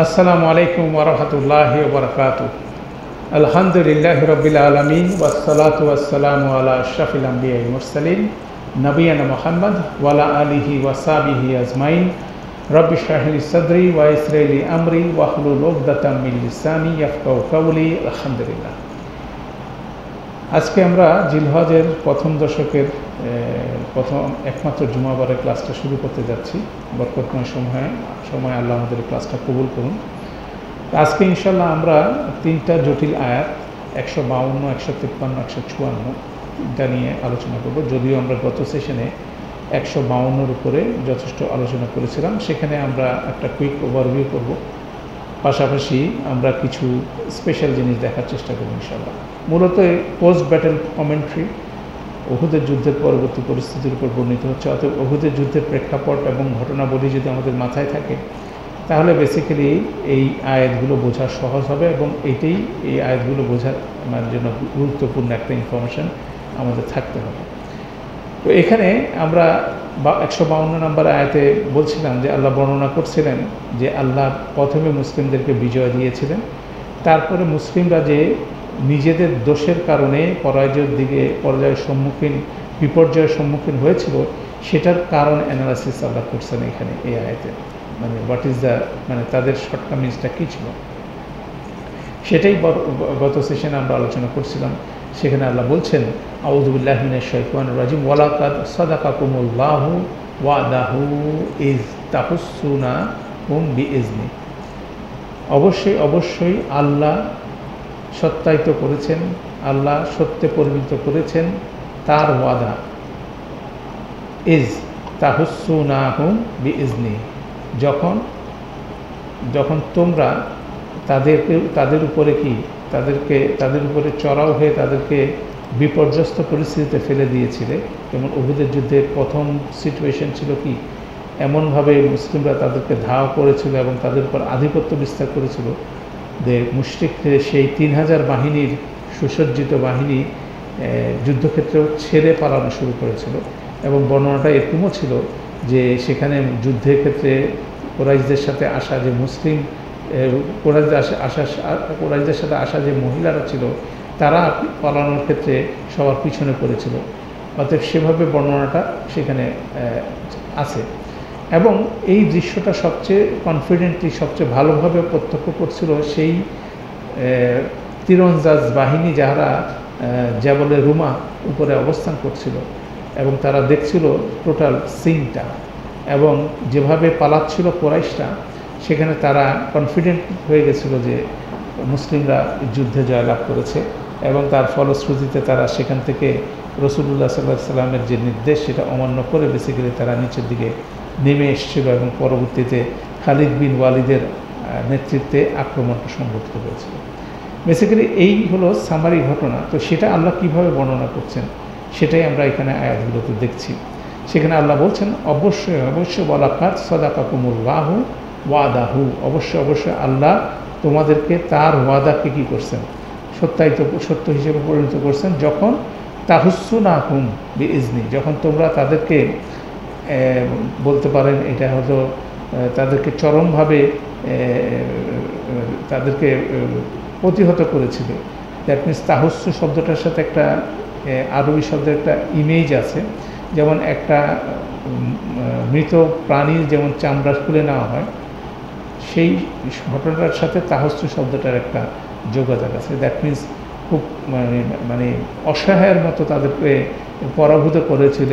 আসসালামু আলাইকুম ওয়া রাহমাতুল্লাহি ওয়া বারাকাতুহু। আলহামদুলিল্লাহি রাব্বিল আলামিন ওয়াসসালাতু ওয়াসসালামু আলা আশরাফিল আমবিয়াই ওয়াল মুরসালিন নবিয়িনা মুহাম্মদ ওয়া আলা আলিহি ওয়া সাহবিহি আজমাইন। রব্বি ইশরাহ লি সাদরি ওয়া ইয়াসসির লি আমরি ওয়াহলুল উকদাতাম মিন লিসানি ইয়াফকাহু কওলি। আলহামদুলিল্লাহ। আজকে আমরা জিলহজের প্রথম দশকের প্রথম একমাত্র জুমাবারে ক্লাসটা শুরু করতে যাচ্ছি। বরকতময় সময় আল্লাহ আমাদের ক্লাসটা কবুল করুন। আজকে ইনশাল্লাহ আমরা তিনটা জটিল আয়াত 152, 153, 154 এটা নিয়ে আলোচনা করব। যদিও আমরা গত সেশনে 152-এর উপরে যথেষ্ট আলোচনা করেছিলাম, সেখানে আমরা একটা কুইক ওভারভিউ করব, পাশাপাশি আমরা কিছু স্পেশাল জিনিস দেখার চেষ্টা করব ইনশাল্লাহ। মূলত পোস্ট ব্যাটেল কমেন্ট্রি উহুদের যুদ্ধের পরবর্তী পরিস্থিতির উপর বর্ণিত হচ্ছে। অতএব উহুদের যুদ্ধের প্রেক্ষাপট এবং ঘটনাবলী যদি আমাদের মাথায় থাকে, তাহলে বেসিক্যালি এই আয়াতগুলো বোঝা সহজ হবে এবং এই আয়াতগুলো বোঝার জন্য গুরুত্বপূর্ণ একটা ইনফরমেশন আমাদের থাকতে হবে। তো এখানে আমরা 152 নম্বর আয়াতে বলছিলাম যে আল্লাহ বর্ণনা করছিলেন যে আল্লাহ প্রথমে মুসলিমদেরকে বিজয় দিয়েছিলেন, তারপরে মুসলিমরা যে নিজেদের দোষের কারণে বিপর্যয়ের সম্মুখীন হয়েছিল, সেটার কারণ অ্যানালাইসিস আল্লাহ করছেন এখানে এই আয়াতে। হোয়াট ইজ তাদের শর্টকামিংসটা কী ছিল, সেটাই গত সেশনে আমরা আলোচনা করছিলাম। সেখানে আল্লাহ বলছেন, আউযু বিল্লাহি মিনাশ শাইতানির রাজিম, ওয়ালাকাদ সাদাকাকুমুল্লাহু ওয়াদাহু ইজ তাহুসসুনাহুম বিইজনি। অবশ্যই আল্লাহ সত্যায়িত করেছেন, আল্লাহ সত্যে পরিণত করেছেন তার ওয়াদা। ইজ তাহুসসুনাহুম বিইজনি, যখন তোমরা তাদের উপরে চড়াও হয়ে তাদেরকে বিপর্যস্ত পরিস্থিতিতে ফেলে দিয়েছিলে। যেমন উহুদের যুদ্ধের প্রথম সিচুয়েশন ছিল কি, এমনভাবে মুসলিমরা তাদেরকে ধাওয়া করেছিল এবং তাদের উপর আধিপত্য বিস্তার করেছিল যে মুশরিকদের সেই 3000 বাহিনীর সুসজ্জিত বাহিনী যুদ্ধক্ষেত্রেও ছেড়ে পালানো শুরু করেছিল। এবং বর্ণনাটা এরকমও ছিল যে সেখানে যুদ্ধের ক্ষেত্রে কুরাইশদের সাথে আসা যে কুরাইশদের সাথে আসা যে মহিলারা ছিল, তারা পালানোর ক্ষেত্রে সবার পিছনে পড়েছিল। অতএব সেভাবে বর্ণনাটা সেখানে আছে। এবং এই দৃশ্যটা সবচেয়ে কনফিডেন্টলি, সবচেয়ে ভালোভাবে প্রত্যক্ষ করছিল সেই তীরন্দাজ বাহিনী যারা জাবলে রুমা উপরে অবস্থান করছিল, এবং তারা দেখছিল টোটাল সিনটা এবং যেভাবে পালাচ্ছিল কুরাইশরা, সেখানে তারা কনফিডেন্ট হয়ে গেছিল যে মুসলিমরা যুদ্ধে জয়লাভ করেছে। এবং তার ফলশ্রুতিতে তারা সেখান থেকে রাসূলুল্লাহ সাল্লাল্লাহু আলাইহি ওয়াসাল্লামের যে নির্দেশ, সেটা অমান্য করে বেসিক্যালি তারা নিচের দিকে নেমে এসেছিল এবং পরবর্তীতে খালিদ বিন ওয়ালিদের নেতৃত্বে আক্রমণটা সংঘটিত হয়েছিল। বেসিক্যালি এই হলো সামারি ঘটনা। তো সেটা আল্লাহ কীভাবে বর্ণনা করছেন, সেটাই আমরা এখানে আয়াতগুলোতে দেখছি। সেখানে আল্লাহ বলছেন, অবশ্যই ওয়ালাকাদ সাদাকাকুমুল্লাহু ওয়াদাহু, অবশ্যই আল্লাহ তোমাদেরকে তার ওয়াদাকে কী করছেন, সত্য হিসেবে পরিণত করছেন। যখন তাহুসসুনাহুম বিইজনি, যখন তোমরা তাদেরকে বলতে পারেন এটা হলো তাদেরকে চরমভাবে তাদেরকে প্রতিহত করেছিল। দ্যাট মিনস তাহুস্সু শব্দটার সাথে একটা আরবি শব্দের একটা ইমেজ আছে। যেমন একটা মৃত প্রাণীর যেমন চামড়া খুলে নেওয়া হয়, সেই ঘটনাটার সাথে তাহস্সু শব্দটার একটা যোগাযোগ আছে। দ্যাট মিনস খুব অসহায়ের মতো তাদেরকে পরাভূত করেছিল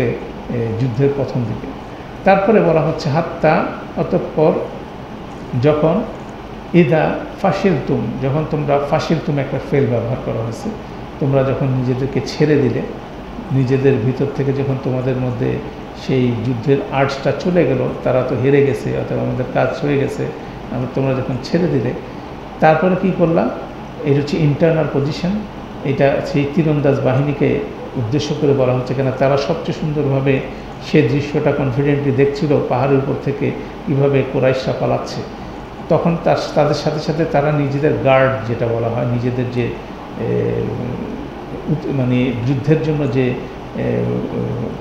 যুদ্ধের প্রথম দিকে। তারপরে বলা হচ্ছে হাত্তা, অতঃপর যখন ইদা ফাশিলতুম, যখন তোমরা ফাশিলতুম একটা ফেল ব্যবহার করা হয়েছে, তোমরা যখন নিজেদেরকে ছেড়ে দিলে, নিজেদের ভিতর থেকে যখন তোমাদের মধ্যে সেই যুদ্ধের আর্টসটা চলে গেল, তারা তো হেরে গেছে, অথবা আমাদের কাজ হয়ে গেছে, তোমরা যখন ছেড়ে দিলে, তারপরে কি করলাম, এটা হচ্ছে ইন্টারনাল পজিশন। এটা সেই তীরন্দাজ বাহিনীকে উদ্দেশ্য করে বলা হচ্ছে, কেন তারা সবচেয়ে সুন্দরভাবে সে দৃশ্যটা কনফিডেন্টলি দেখছিল পাহাড়ের উপর থেকে কীভাবে কুরাইশরা পালাচ্ছে। তখন তাদের সাথে সাথে তারা নিজেদের গার্ড, যেটা বলা হয়, নিজেদের যে যুদ্ধের জন্য যে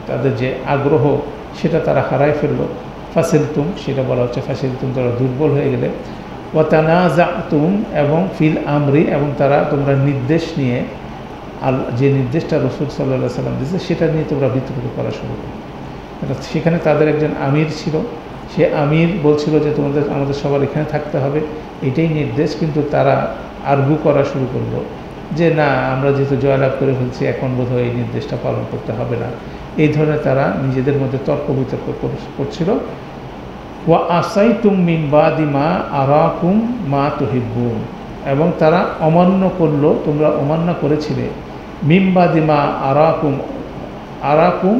তাদের যে আগ্রহ, সেটা তারা হারায় ফেললো। ফাসিলতুম, সেটা বলা হচ্ছে ফাসিলতুম, তারা দুর্বল হয়ে গেলে। ওয়া তানাযাতুম এবং ফিল আমরি, এবং তোমরা নির্দেশ নিয়ে যে নির্দেশটা রাসূল সাল্লাল্লাহু আলাইহি ওয়াসাল্লাম দিয়েছে সেটা নিয়ে তোমরা বিতর্ক করা শুরু করো। সেখানে তাদের একজন আমির ছিল, সে আমির বলছিল যে আমাদের সবার এখানে থাকতে হবে, এটাই নির্দেশ। কিন্তু তারা আর্গু করা শুরু করলো যে না, আমরা যেহেতু জয়লাভ করে ফেলছি, এখন বোধহয় এই নির্দেশটা পালন করতে হবে না। এই ধরনের তারা নিজেদের মধ্যে তর্ক বিতর্ক করছিল। ওয়া আসাইতুম মিন বাদি মা আরাকুম মা তুহিব্বুন, এবং তারা অমান্য করলো, তোমরা অমান্য করেছিলে মিন বাদি মা আরাকুম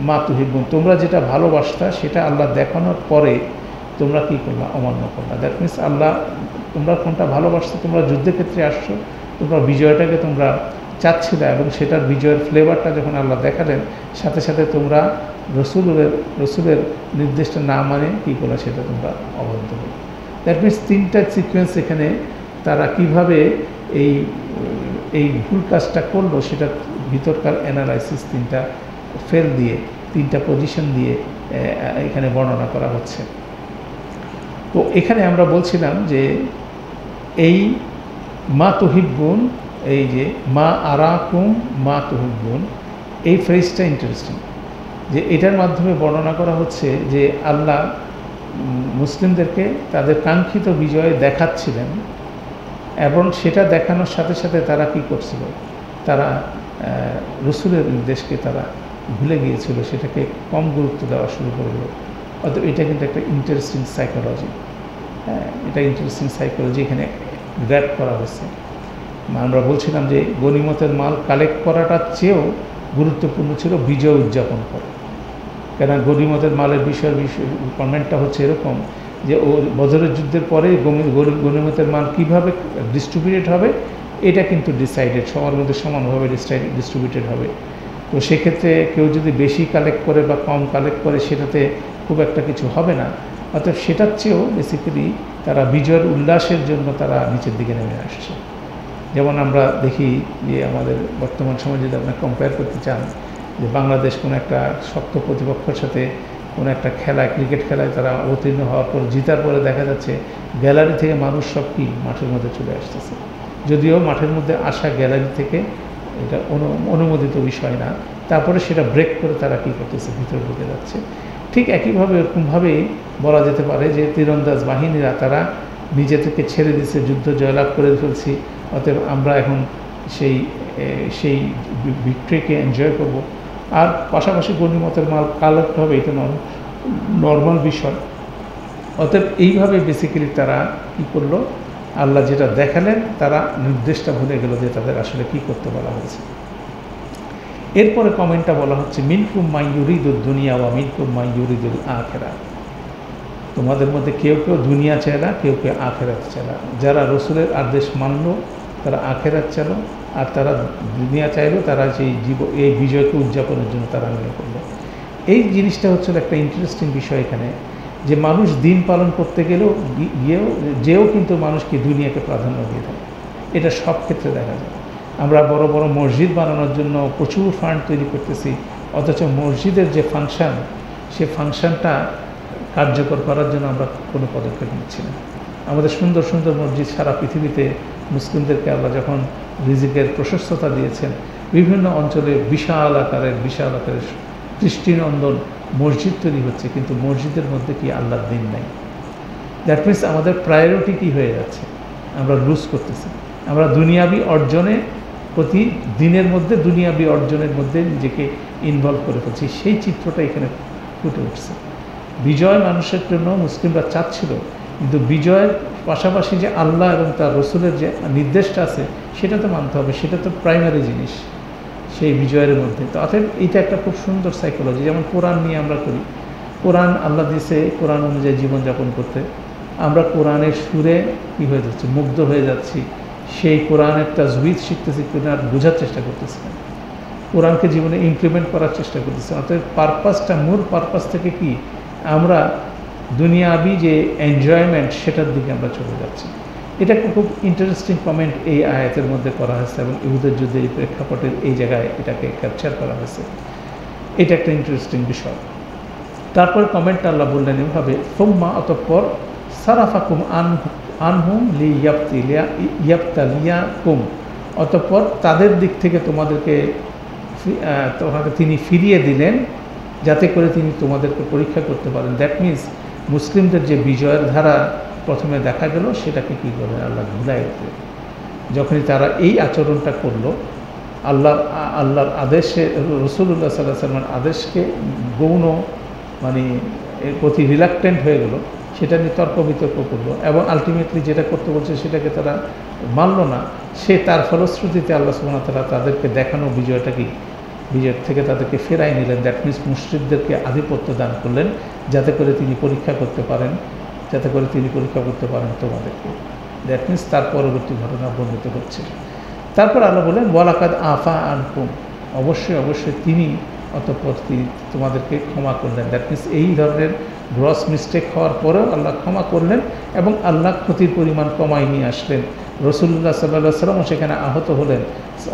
মা তুহিব্বুন, তোমরা যেটা ভালোবাসতা সেটা আল্লাহ দেখানোর পরে তোমরা কী করলা? অমান্য করলা। দ্যাট মিনস আল্লাহ, তোমরা কোনটা ভালোবাসতো, তোমরা যুদ্ধের ক্ষেত্রে আসছো, তোমরা বিজয়টাকে তোমরা চাচ্ছিলে, এবং সেটার বিজয়ের ফ্লেভারটা যখন আল্লাহ দেখালেন, সাথে সাথে তোমরা রসুলের নির্দেশটা না মানে কী করলা? সেটা তোমরা অবরুদ্ধ করো। দ্যাট মিনস তিনটা সিকোয়েন্স এখানে তারা কিভাবে এই ভুল কাজটা করলো সেটার ভিতরকার অ্যানালাইসিস তিনটা ফেল দিয়ে, তিনটা পজিশন দিয়ে এখানে বর্ণনা করা হচ্ছে। তো এখানে আমরা বলছিলাম যে এই মা তুহিব্বুন, এই যে মা আরাকুম মা তুহিব্বুন, এই ফ্রেজটা ইন্টারেস্টিং, যে এটার মাধ্যমে বর্ণনা করা হচ্ছে যে আল্লাহ মুসলিমদেরকে তাদের কাঙ্ক্ষিত বিজয় দেখাচ্ছিলেন, এবং সেটা দেখানোর সাথে সাথে তারা কি করছিল? তারা রসুলের নির্দেশকে তারা ভুলে গিয়েছিল, সেটাকে কম গুরুত্ব দেওয়া শুরু করলো। অর্থাৎ এটা কিন্তু একটা ইন্টারেস্টিং সাইকোলজি। হ্যাঁ, এটা ইন্টারেস্টিং সাইকোলজি এখানে গ্র্যাব করা হয়েছে। আমরা বলছিলাম যে গনিমতের মাল কালেক্ট করাটার চেয়েও গুরুত্বপূর্ণ ছিল বিজয় উদযাপন করা। কেন গনিমতের মালের বিষয় কমেন্টটা হচ্ছে এরকম যে বদরের যুদ্ধের পরে গনিমতের মাল কীভাবে ডিস্ট্রিবিউটেড হবে এটা কিন্তু ডিসাইডেড, সবার মধ্যে সমানভাবে ডিস্ট্রিবিউটেড হবে। তো সেক্ষেত্রে কেউ যদি বেশি কালেক্ট করে বা কম কালেক্ট করে সেটাতে খুব একটা কিছু হবে না। অর্থাৎ সেটার চেয়েও বেসিক্যালি তারা বিজয়ের উল্লাসের জন্য তারা নিচের দিকে নেমে আসছে। যেমন আমরা দেখি যে আমাদের বর্তমান সময় যদি আপনারা কম্পেয়ার করতে চান, যে বাংলাদেশ কোনো একটা শক্ত প্রতিপক্ষের সাথে কোনো একটা খেলায়, ক্রিকেট খেলায় তারা অবতীর্ণ হওয়ার পর জিতার পরে দেখা যাচ্ছে গ্যালারি থেকে মানুষ সব কি মাঠের মধ্যে চলে আসতেছে, যদিও মাঠের মধ্যে আসা গ্যালারি থেকে এটা অনুমোদিত বিষয় না, তারপরে সেটা ব্রেক করে তারা কী করতেছে? ভিতরে ঢুকে যাচ্ছে। ঠিক একইভাবে এরকমভাবেই বলা যেতে পারে যে তীরন্দাজ বাহিনীরা তারা নিজে থেকে ছেড়ে দিচ্ছে, যুদ্ধ জয়লাভ করে ফেলছি, অতএব আমরা এখন সেই ভিক্টরিকে এনজয় করব। আর পাশাপাশি গনিমতের মাল কালেক্ট হবে, এটা নর্মাল বিষয়। অতএব এইভাবে বেসিক্যালি তারা কী করলো? আল্লাহ যেটা দেখালেন তারা নির্দেশটা ভুলে গেল যে তাদের আসলে কী করতে বলা হয়েছে। এরপরে কমেন্টটা বলা হচ্ছে মিনকুম মাই ইউরিদুদ দুনিয়া ওয়া মিনকুম মাই ইউরিদুল আখিরা, তোমাদের মধ্যে কেউ কেউ দুনিয়া চায় না, কেউ কেউ আখিরাত চায় না। যারা রসুলের আদেশ মানল তারা আখিরাত চাইল, আর তারা দুনিয়া চাইলো তারা এই বিজয়কে উদযাপনের জন্য তারা মনে করলো। এই জিনিসটা হচ্ছে একটা ইন্টারেস্টিং বিষয় এখানে, যে মানুষ দিন পালন করতে যেও কিন্তু মানুষকে দুনিয়াকে প্রাধান্য দিয়ে দেয়। এটা সব ক্ষেত্রে দেখা যায়। আমরা বড় বড় মসজিদ বানানোর জন্য প্রচুর ফান্ড তৈরি করতেছি, অথচ মসজিদের যে ফাংশন, সে ফাংশনটা কার্যকর করার জন্য আমরা কোনো পদক্ষেপ নিচ্ছি না। আমাদের সুন্দর সুন্দর মসজিদ সারা পৃথিবীতে মুসলিমদেরকে আল্লাহ যখন রিজিকের প্রশস্ততা দিয়েছেন, বিভিন্ন অঞ্চলে বিশাল আকারের দৃষ্টিনন্দন মসজিদ তৈরি হচ্ছে, কিন্তু মসজিদের মধ্যে কি আল্লাহর দিন নেই। দ্যাট মিনস আমাদের প্রায়োরিটি কী হয়ে যাচ্ছে? আমরা লুজ করতেছি। আমরা দুনিয়াবি অর্জনে প্রতি দিনের মধ্যে দুনিয়াবি অর্জনের মধ্যে নিজেকে ইনভলভ করে ফেলছি। সেই চিত্রটা এখানে ফুটে উঠছে। বিজয় মানুষের জন্য মুসলিমরা চাচ্ছিল, কিন্তু বিজয়ের পাশাপাশি যে আল্লাহ এবং তার রসুলের যে নির্দেশটা আছে সেটা তো মানতে হবে, সেটা তো প্রাইমারি জিনিস সেই বিজয়ের মধ্যে। তো অতএব এটা একটা খুব সুন্দর সাইকোলজি। যেমন কোরআন নিয়ে আমরা করি, কোরআন আল্লাহ দিয়েছে কোরআন অনুযায়ী জীবনযাপন করতে, আমরা কোরআনের সুরে কী হয়ে যাচ্ছি? মুগ্ধ হয়ে যাচ্ছি। সেই কোরআনের তাজউইদ শিখতেছি, কোরআন বোঝার চেষ্টা করতেছি, কোরআনকে জীবনে ইমপ্লিমেন্ট করার চেষ্টা করতেছি। অতএব মূল পারপাস থেকে কি আমরা দুনিয়াবি যে এনজয়মেন্ট সেটার দিকে আমরা চলে যাচ্ছি। এটা একটা খুব ইন্টারেস্টিং কমেন্ট এই আয়াতের মধ্যে করা হয়েছে, এবং ইহুদের যুদ্ধের এই প্রেক্ষাপটের এই জায়গায় এটাকে ক্যাপচার করা হয়েছে। এটা একটা ইন্টারেস্টিং বিষয়। তারপর কমেন্টটা আল্লাহ বললেন এভাবে, সুম্মা অতঃপর সারাফাকুম আনহুম ইয়াবতালিয়াকুম, অতঃপর তাদের দিক থেকে তোমাদেরকে তিনি ফিরিয়ে দিলেন যাতে করে তিনি তোমাদেরকে পরীক্ষা করতে পারেন। দ্যাট মিনস মুসলিমদের যে বিজয়ের ধারা প্রথমে দেখা গেল সেটাকে কী করলেন আল্লাহ ভুলাই দিলেন। যখনই তারা এই আচরণটা করলো, আল্লাহর আদেশে, রাসূলুল্লাহ সাল্লাল্লাহু আলাইহি ওয়াসাল্লামের আদেশকে গৌণ মানে এর প্রতি রিলাক্টেন্ট হয়ে গেল, সেটা নিয়ে তর্ক বিতর্ক করলো এবং আলটিমেটলি যেটা করতে বলছে সেটাকে তারা মানল না। তার ফলশ্রুতিতে আল্লাহ সুবহানাহু ওয়া তাআলা তাদেরকে দেখানো বিজয়ের থেকে তাদেরকে ফেরাই নিলেন। দ্যাট মিনস মুশরিকদেরকে আধিপত্য দান করলেন যাতে করে তিনি পরীক্ষা করতে পারেন তোমাদেরকে। দ্যাট মিনস তার পরবর্তী ঘটনা বর্ণিত হচ্ছে। তারপর আল্লাহ বলেন ওয়ালাকাদ আফা আনকুম, অবশ্যই তিনি অতঃপর তিনি তোমাদেরকে ক্ষমা করলেন। দ্যাট মিনস এই ধরনের গ্রস মিস্টেক হওয়ার পরেও আল্লাহ ক্ষমা করলেন এবং আল্লাহ ক্ষতির পরিমাণ কমাই নিয়ে আসলেন। রাসূলুল্লাহ সাল্লাল্লাহু আলাইহি ওয়াসাল্লামও সেখানে আহত হলেন,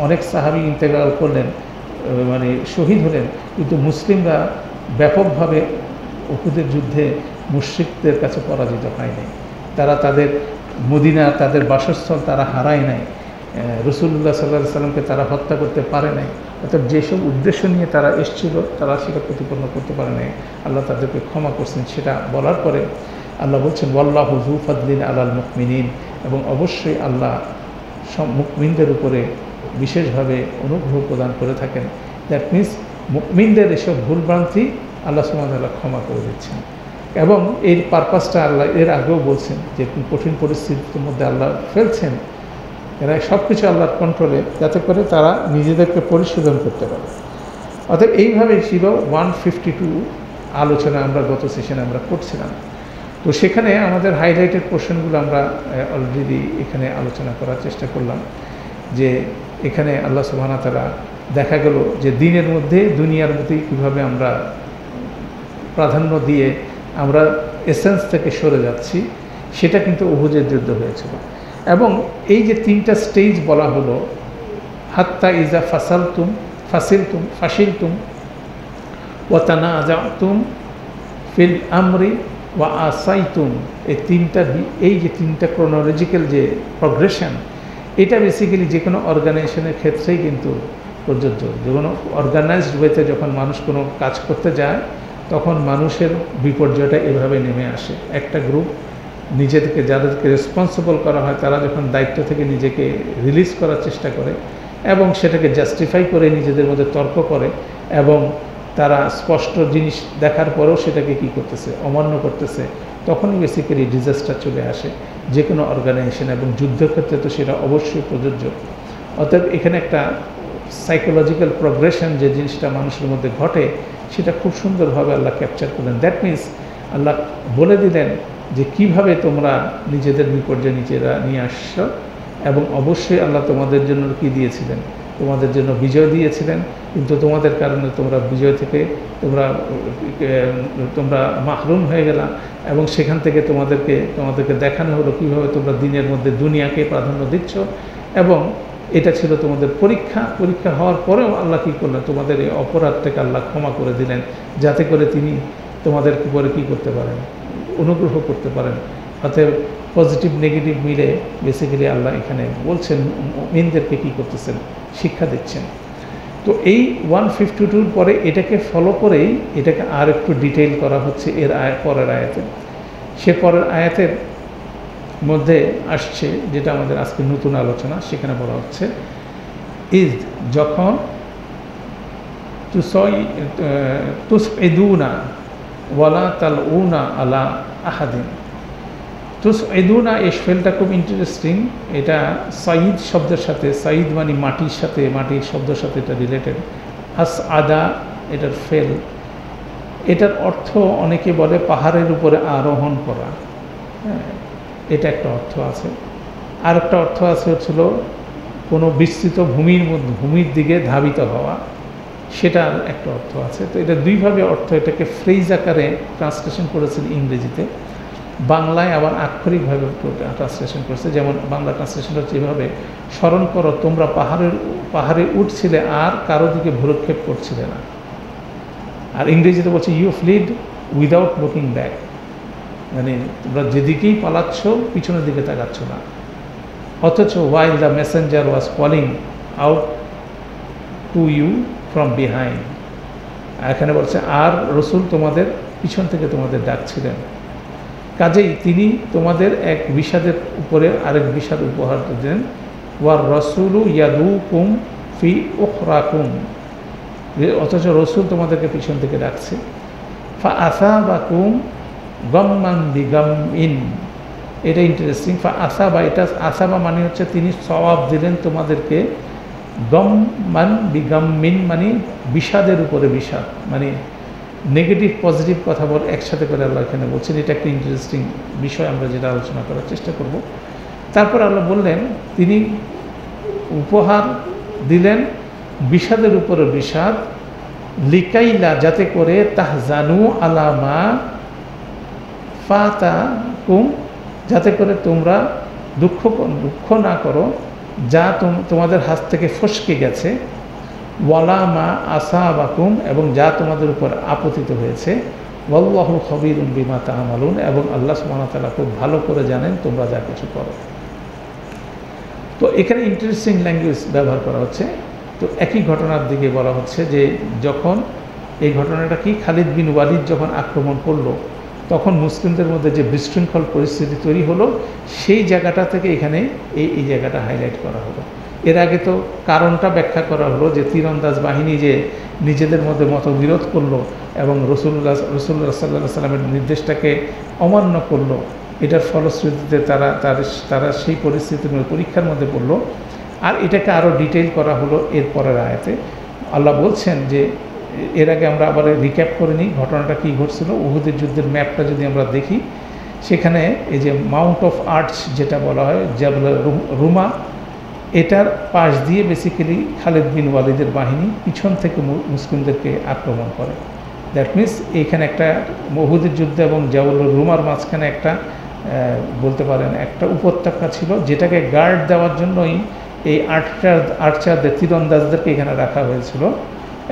অনেক সাহাবী ইন্তেকাল করলেন, মানে শহীদ হলেন, কিন্তু মুসলিমরা ব্যাপকভাবে উহুদের যুদ্ধে মুশরিকদের কাছে পরাজিত হয় নাই। তারা তাদের মদিনা, তাদের বাসস্থল তারা হারায় নাই। রাসূলুল্লাহ সাল্লাল্লাহু আলাইহি ওয়াসাল্লামকে তারা হত্যা করতে পারে নাই। অর্থাৎ যেসব উদ্দেশ্য নিয়ে তারা এসেছিল তারা সেটা প্রতিপন্ন করতে পারে নাই। আল্লাহ তাদেরকে ক্ষমা করছেন। সেটা বলার পরে আল্লাহ বলছেন ওয়াল্লাহু যু ফাদলিন আলাল মুমিনিন, এবং অবশ্যই আল্লাহ সব মুমিনদের উপরে বিশেষভাবে অনুগ্রহ প্রদান করে থাকেন। দ্যাট মিনস মুমিনদের এসব ভুলভ্রান্তি আল্লাহ সুবহানাহু ওয়া তাআলা ক্ষমা করে দিচ্ছেন। এবং এই পারপাসটা আল্লাহ এর আগেও বলছেন যে কঠিন পরিস্থিতির মধ্যে আল্লাহ ফেলছেন, এরা সব কিছু আল্লাহর কন্ট্রোলে, যাতে করে তারা নিজেদেরকে পরিশোধন করতে পারে। অর্থাৎ এইভাবেই ছিল 152 আলোচনা আমরা গত সেশনে আমরা করছিলাম। তো সেখানে আমাদের হাইলাইটেড পোর্শনগুলো আমরা অলরেডি এখানে আলোচনা করার চেষ্টা করলাম। যে এখানে আল্লাহ সুবহানাহু ওয়া তাআলা দেখা গেল যে দিনের মধ্যে দুনিয়ার মধ্যে কীভাবে আমরা প্রাধান্য দিয়ে আমরা এসেন্স থেকে সরে যাচ্ছি, সেটা কিন্তু উহুদের যুদ্ধ হয়েছিল। এবং এই যে 3টা স্টেজ বলা হলো, হাত্তা ইজা ফাসিলতুম ওয়া তানাজাতুম ফিল আমরি ওয়া আসাইতুম, এই যে 3টা ক্রোনোলজিক্যাল যে প্রগ্রেশন, এটা বেসিক্যালি যে কোনো অর্গানাইজেশনের ক্ষেত্রেই কিন্তু প্রযোজ্য। যে কোনো অর্গানাইজড ওয়েতে যখন মানুষ কোনো কাজ করতে যায় তখন মানুষের বিপর্যয়টা এভাবে নেমে আসে। একটা গ্রুপ নিজেদেরকে, যাদেরকে রেসপন্সিবল করা হয়, তারা যখন দায়িত্ব থেকে নিজেকে রিলিজ করার চেষ্টা করে এবং সেটাকে জাস্টিফাই করে নিজেদের মধ্যে তর্ক করে এবং তারা স্পষ্ট জিনিস দেখার পরেও সেটাকে কী করতেছে, অমান্য করতেছে, তখনই বেসিক্যালি ডিজাস্টার চলে আসে যে কোনো অর্গানাইজেশন, এবং যুদ্ধক্ষেত্রে তো সেটা অবশ্যই প্রযোজ্য। অতএব এখানে একটা সাইকোলজিক্যাল প্রগ্রেশন যে জিনিসটা মানুষের মধ্যে ঘটে, সেটা খুব সুন্দরভাবে আল্লাহ ক্যাপচার করলেন। দ্যাট মিনস আল্লাহ বলে দিলেন যে কিভাবে তোমরা নিজেদের বিপর্যয় নিজেরা নিয়ে আসছো, এবং অবশ্যই আল্লাহ তোমাদের জন্য কি দিয়েছিলেন, তোমাদের জন্য বিজয় দিয়েছিলেন, কিন্তু তোমাদের কারণে তোমরা বিজয় থেকে তোমরা মাহরুম হয়ে গেলা, এবং সেখান থেকে তোমাদেরকে দেখানো হলো কীভাবে তোমরা দিনের মধ্যে দুনিয়াকে প্রাধান্য দিচ্ছ। এবং এটা ছিল তোমাদের পরীক্ষা হওয়ার পরেও আল্লাহ কী করলেন, তোমাদের এই অপরাধটাকে আল্লাহ ক্ষমা করে দিলেন, যাতে করে তিনি তোমাদের উপরে কী করতে পারেন, অনুগ্রহ করতে পারেন। অতএব পজিটিভ নেগেটিভ মিলে বেসিক্যালি আল্লাহ এখানে বলছেন মুমিনদেরকে কী করতেছেন, শিক্ষা দিচ্ছেন। তো এই 152 পরে এটাকে ফলো করেই এটাকে আর একটু ডিটেইল করা হচ্ছে এর পরের আয়াতে। সে পরের আয়াতের মধ্যে আসছে যেটা আমাদের আজকে নতুন আলোচনা, সেখানে বলা হচ্ছে যখন তুসঈদুনা ওয়ালা তালউনা আলা আহাদিন। তুসঈদুনা, এই ফেলটা খুব ইন্টারেস্টিং। এটা সাইদ শব্দের সাথে, সাইদ মানে মাটির সাথে, মাটির শব্দের সাথে এটা রিলেটেড। আদা এটার ফেল, এটার অর্থ অনেকে বলে পাহাড়ের উপরে আরোহণ করা, হ্যাঁ, এটা একটা অর্থ আছে। আর একটা অর্থ আছে হচ্ছিল কোনো বিস্তৃত ভূমির দিকে ধাবিত হওয়া, সেটার একটা অর্থ আছে। তো এটা দুইভাবে অর্থ, এটাকে ফ্রেজ আকারে ট্রান্সলেশন করেছেন ইংরেজিতে, বাংলায় আবার আক্ষরিকভাবে ট্রান্সলেশন করেছে। যেমন বাংলা ট্রান্সলেশন হচ্ছে এভাবে, স্মরণ করো তোমরা পাহাড়ে উঠছিলে আর কারো দিকে ভ্রুক্ষেপ করছিলে না। আর ইংরেজিতে বলছে you fled without looking back. মানে তোমরা যেদিকেই পালাচ্ছ পিছনের দিকে তাকাচ্ছ না। অথচ while the messenger was calling out to you from behind, এখানে বলছে আর রসুল তোমাদের পিছন থেকে তোমাদের ডাকছিলেন। কাজেই তিনি তোমাদের এক বিষাদের উপরে আরেক বিষাদ উপহার দেন। ওয়ার রসুলু ইয়াদুকুম ফি উখরাকুম, অথচ রসুল তোমাদেরকে পিছন থেকে ডাকছে। ফা আসাবাকুম গাম্মান বিগামিন, এটা ইন্টারেস্টিং। ফা আসাবা, এটা আসাবা মানে হচ্ছে তিনি সওয়াব দিলেন তোমাদেরকে। গম্মান বিগামিন মানে বিষাদের উপরে বিষাদ, মানে নেগেটিভ পজিটিভ কথা বল একসাথে করে আল্লাহ এখানে বলছেন। এটা একটা ইন্টারেস্টিং বিষয়, আমরা যেটা আলোচনা করার চেষ্টা করব। তারপর আল্লাহ বললেন তিনি উপহার দিলেন বিষাদের উপরে বিষাদ, লিকাইলা যাতে করে তাহজানু আলামা ফাতাকুম, যাতে করে তোমরা দুঃখ না করো যা তোমাদের হাত থেকে ফসকে গেছে। ওয়ালামা আসাবাকুম, এবং যা তোমাদের উপর আপতিত হয়েছে। ওয়াল্লাহু খবীরুম বিমা তা'মালুন, এবং আল্লাহ সুবহানাহু ওয়া তাআলা খুব ভালো করে জানেন তোমরা যা কিছু করো। তো এখানে ইন্টারেস্টিং ল্যাঙ্গুয়েজ ব্যবহার করা হচ্ছে। তো একই ঘটনার দিকে বলা হচ্ছে যে যখন এই ঘটনাটা কি, খালিদ বিন ওয়ালিদ যখন আক্রমণ করলো তখন মুসলিমদের মধ্যে যে বিশৃঙ্খল পরিস্থিতি তৈরি হলো, সেই জায়গাটা থেকে এখানে এই জায়গাটা হাইলাইট করা হলো। এর আগে তো কারণটা ব্যাখ্যা করা হলো যে তীরন্দাজ বাহিনী যে নিজেদের মধ্যে মতবিরোধ করলো এবং রসুল্লাহ সাল্লাল্লাহু সাল্লামের নির্দেশটাকে অমান্য করলো, এটার ফলশ্রুতিতে তারা সেই পরিস্থিতির পরীক্ষার মধ্যে পড়লো। আর এটাকে আরও ডিটেইল করা হলো এর পরের আয়াতে। আল্লাহ বলছেন যে এর আগে আমরা আবার রিক্যাপ করে নিই ঘটনাটা কী ঘটছিল। উহুদের যুদ্ধের ম্যাপটা যদি আমরা দেখি, সেখানে এই যে মাউন্ট অফ আর্টস যেটা বলা হয় জাবল রুমা, এটার পাশ দিয়ে বেসিক্যালি খালিদ বিন ওয়ালিদের বাহিনী পিছন থেকে মুসলিমদেরকে আক্রমণ করে। দ্যাট মিনস এইখানে একটা উহুদের যুদ্ধ এবং জাবল রুমার মাঝখানে একটা বলতে পারেন একটা উপত্যকা ছিল, যেটাকে গার্ড দেওয়ার জন্যই এই আর্চারদের তীরন্দাজদেরকে এখানে রাখা হয়েছিল।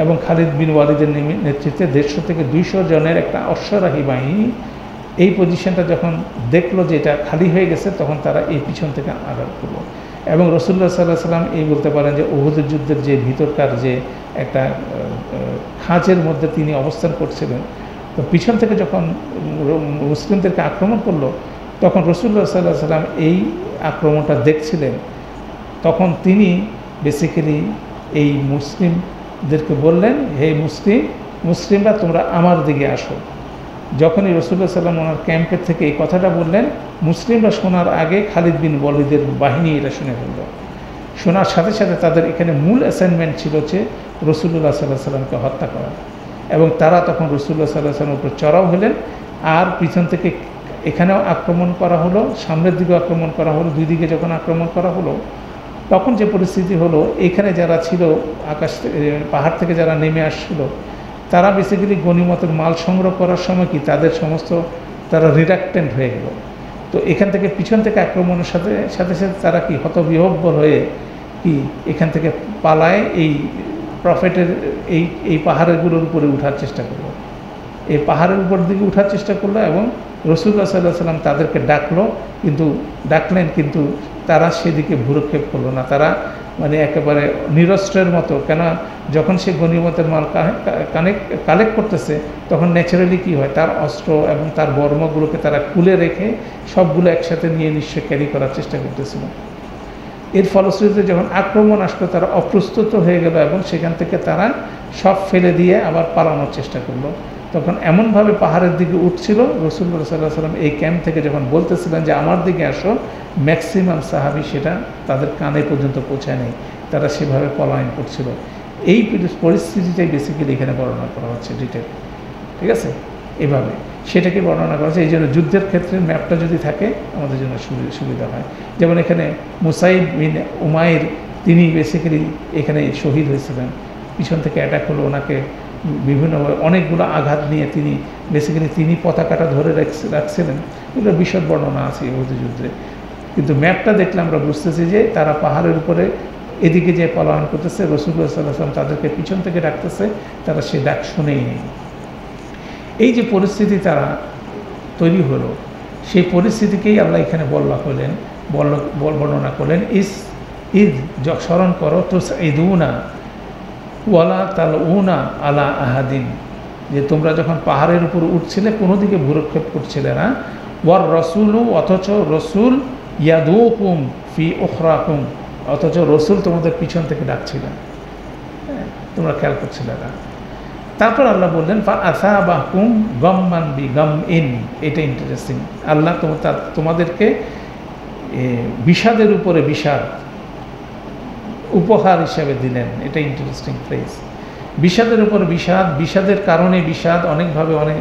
এবং খালিদ বিন ওয়ালিদের নেতৃত্বে 150 থেকে 200 জনের একটা অশ্বারোহী বাহিনী এই পজিশনটা যখন দেখলো যে এটা খালি হয়ে গেছে, তখন তারা এই পিছন থেকে আঘাত করলো। এবং রাসূলুল্লাহ সাল্লাল্লাহু আলাইহি ওয়াসাল্লাম এই বলতে পারেন যে উহুদের যুদ্ধের যে ভিতরকার যে একটা খাঁজের মধ্যে তিনি অবস্থান করছিলেন, তো পিছন থেকে যখন মুসলিমদেরকে আক্রমণ করলো, তখন রাসূলুল্লাহ সাল্লাল্লাহু আলাইহি ওয়াসাল্লাম এই আক্রমণটা দেখছিলেন। তখন তিনি বেসিক্যালি এই মুসলিমদেরকে বললেন, হে মুসলিমরা তোমরা আমার দিকে আসো। যখনই রাসূলুল্লাহ সাল্লাল্লাহু আলাইহি ওয়াসাল্লাম ওনার ক্যাম্পের থেকে এই কথাটা বললেন, মুসলিমরা শোনার আগে খালিদ বিন ওয়ালিদের বাহিনী এটা শুনে ফেলল। শোনার সাথে সাথে তাদের এখানে মূল অ্যাসাইনমেন্ট ছিল যে রাসূলুল্লাহ সাল্লাল্লাহু আলাইহি ওয়াসাল্লামকে হত্যা করা। এবং তারা তখন রাসূলুল্লাহ সাল্লাল্লাহু আলাইহি ওয়াসাল্লামের উপর চড়াও হলেন। আর পিছন থেকে এখানেও আক্রমণ করা হলো, সামনের দিকেও আক্রমণ করা হলো। দুই দিকে যখন আক্রমণ করা হলো, তখন যে পরিস্থিতি হলো, এখানে যারা ছিল পাহাড় থেকে যারা নেমে আসছিল, তারা বেসিক্যালি গনিমতের মাল সংগ্রহ করার সময় কি তাদের সমস্ত তারা রিডাক্টেন্ট হয়ে গেল। তো এখান থেকে পিছন থেকে আক্রমণের সাথে সাথে তারা কি হতবিহ্বল হয়ে কি এখান থেকে পালায় এই প্রফেটের এই পাহাড়গুলোর উপরে ওঠার চেষ্টা করলো। এই পাহাড়ের উপর দিকে ওঠার চেষ্টা করলো এবং রাসূলুল্লাহ সাল্লাল্লাহু আলাইহি ওয়াসাল্লাম তাদেরকে ডাকলেন, কিন্তু তারা সেদিকে ভ্রুক্ষেপ করলো না। তারা মানে একেবারে নিরস্ত্রের মতো, কেন যখন সে গনিমতের মাল কালেক্ট করতেছে, তখন ন্যাচারালি কী হয়, তার অস্ত্র এবং তার বর্মগুলোকে তারা খুলে রেখে সবগুলো একসাথে নিয়ে নিশ্চয় ক্যারি করার চেষ্টা করতেছিল। এর ফলশ্রুতিতে যখন আক্রমণ আসলো, তারা অপ্রস্তুত হয়ে গেল এবং সেখান থেকে তারা সব ফেলে দিয়ে আবার পালানোর চেষ্টা করলো। তখন এমনভাবে পাহাড়ের দিকে উঠছিল, রাসূলুল্লাহ সাল্লাল্লাহু আলাইহি ওয়াসাল্লাম এই ক্যাম্প থেকে যখন বলতেছিলেন যে আমার দিকে আসো, ম্যাক্সিমাম সাহাবী সেটা তাদের কানে পর্যন্ত পৌঁছায় নেই, তারা সেভাবে পলায়ন করছিল। এই পরিস্থিতিটাই বেসিক্যালি এখানে বর্ণনা করা হচ্ছে ডিটেল, ঠিক আছে? এভাবে সেটাকে বর্ণনা করা হচ্ছে। এই জন্য যুদ্ধের ক্ষেত্রে ম্যাপটা যদি থাকে আমাদের জন্য সুবিধা হয়। যেমন এখানে মুসাইব বিন উমাইর, তিনি বেসিক্যালি এখানে শহীদ হয়েছিলেন। পিছন থেকে অ্যাটাক হলো, ওনাকে বিভিন্নভাবে অনেকগুলো আঘাত নিয়ে তিনি পতাকাটা ধরে রাখছিলেন। এগুলো বিশদ বর্ণনা আছে উহুদ যুদ্ধে। কিন্তু ম্যাপটা দেখলে আমরা বুঝতেছি যে তারা পাহাড়ের উপরে এদিকে যে পলায়ন করতেছে, রাসূলুল্লাহ সাল্লাল্লাহু আলাইহি ওয়াসাল্লাম তাদেরকে পিছন থেকে ডাকতেছে, তারা সে ডাক শুনেই নেই। এই যে পরিস্থিতি তারা তৈরি হলো, সেই পরিস্থিতিকেই আল্লাহ এখানে বর্ণনা করলেন। ঈদ স্মরণ করো তুসঈদুনা ওয়ালা তালউনা আলা আহাদিন, যে তোমরা যখন পাহাড়ের উপর উঠছিলে কোনো দিকে ভূরক্ষেপ করছিলে না। ওয়ার রসুলু, অথচ রসুল ইয়াদুকুম ফি উখরাকুম, অথচ রসুল তোমাদের পিছন থেকে ডাকছিলেন, তোমরা খেয়াল করছিলে না। তারপর আল্লাহ বললেন ফা আসাবাকুম গাম্মান বি গামইন, এটা ইন্টারেস্টিং। আল্লাহ তোমাদেরকে বিষাদের উপরে বিষাদ উপহার হিসাবে দিলেন, এটা ইন্টারেস্টিং ফ্রেজ। বিষাদের উপরে বিষাদ, বিষাদের কারণে বিষাদ, অনেকভাবে অনেক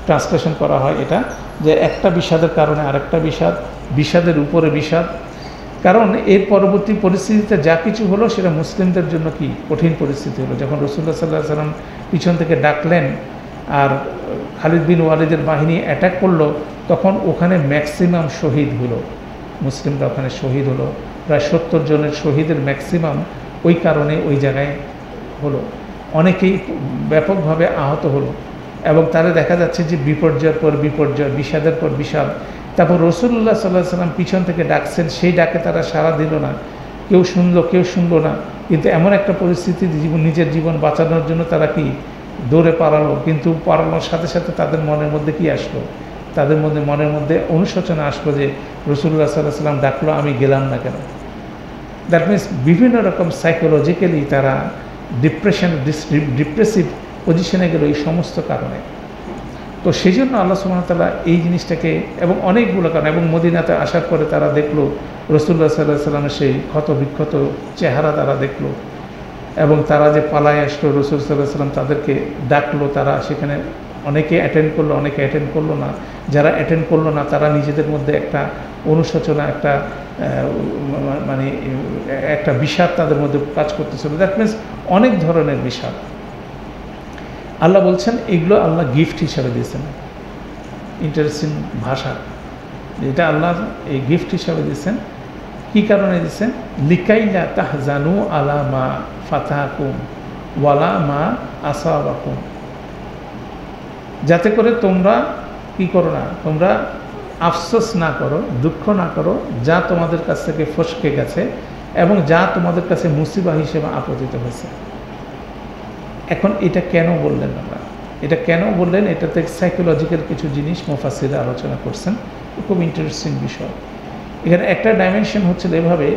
ট্রান্সলেশন করা হয় এটা, যে একটা বিষাদের কারণে আরেকটা বিষাদ, বিষাদের উপরে বিষাদ। কারণ এর পরবর্তী পরিস্থিতিতে যা কিছু হলো সেটা মুসলিমদের জন্য কি কঠিন পরিস্থিতি হলো। যখন রাসূলুল্লাহ সাল্লাল্লাহু আলাইহি ওয়াসাল্লাম পিছন থেকে ডাকলেন আর খালিদ বিন ওয়ালিদের বাহিনী অ্যাটাক করলো, তখন ওখানে ম্যাক্সিমাম শহীদ হলো, মুসলিমরা ওখানে শহীদ হলো। প্রায় 70 জনের শহীদের ম্যাক্সিমাম ওই কারণে ওই জায়গায় হলো। অনেকেই ব্যাপকভাবে আহত হলো এবং তারা দেখা যাচ্ছে যে বিপর্যয়ের পর বিপর্যয়, বিষাদের পর বিষাদ। তারপর রাসূলুল্লাহ সাল্লাল্লাহু আলাইহি ওয়াসাল্লাম পিছন থেকে ডাকছেন, সেই ডাকে তারা সাড়া দিল না, কেউ শুনলো না। কিন্তু এমন একটা পরিস্থিতি, নিজের জীবন বাঁচানোর জন্য তারা কি দৌড়ে পালালো, কিন্তু পালানোর সাথে সাথে তাদের মনের মধ্যে কি আসলো, তাদের মনের মধ্যে অনুশোচনা আসলো যে রাসূলুল্লাহ সাল্লাল্লাহু আলাইহি ওয়াসাল্লাম ডাকলো, আমি গেলাম না কেন। দ্যাট মিনস বিভিন্ন রকম সাইকোলজিক্যালি তারা ডিপ্রেসিভ পজিশনে গেল এই সমস্ত কারণে। তো সেই জন্য আল্লাহ সুবহানাহু ওয়া তাআলা এই জিনিসটাকে, এবং অনেকগুলো কারণ, এবং মদিনাতে আসার পরে তারা দেখলো রাসূলুল্লাহ সাল্লাল্লাহু আলাইহি ওয়াসাল্লামের সেই ক্ষত বিক্ষত চেহারা তারা দেখলো, এবং তারা যে পালায় আসলো, রাসূল সাল্লাল্লাহু আলাইহি ওয়াসাল্লাম তাদেরকে ডাকলো, তারা সেখানে অনেকে অ্যাটেন্ড করলো, অনেকে অ্যাটেন্ড করলো না। যারা অ্যাটেন্ড করলো না তারা নিজেদের মধ্যে একটা অনুশোচনা, একটা বিষাদ তাদের মধ্যে কাজ করতেছিল। দ্যাট মিনস অনেক ধরনের বিষাদ। আল্লাহ বলছেন এগুলো আল্লাহ গিফট হিসাবে দিয়েছেন। ইন্টারেস্টিং ভাষা, এটা আল্লাহ এই গিফট হিসাবে দিয়েছেন। কী কারণে দিয়েছেন? লিকাইলা তাহজানু আলা মা ফাতাকুম ওয়ালা মা আসাবাকুম, যাতে করে তোমরা কি করো না, তোমরা আফসোস না করো, দুঃখ না করো যা তোমাদের কাছ থেকে ফসকে গেছে এবং যা তোমাদের কাছে মুসিবা হিসেবে আপতিত হয়েছে। এখন এটা কেন বললেন আমরা? এটা কেন বললেন? এটাতে সাইকোলজিক্যাল কিছু জিনিস মুফাসসিররা আলোচনা করছেন, খুব ইন্টারেস্টিং বিষয়। এখানে একটা ডাইমেনশন হচ্ছিল এভাবে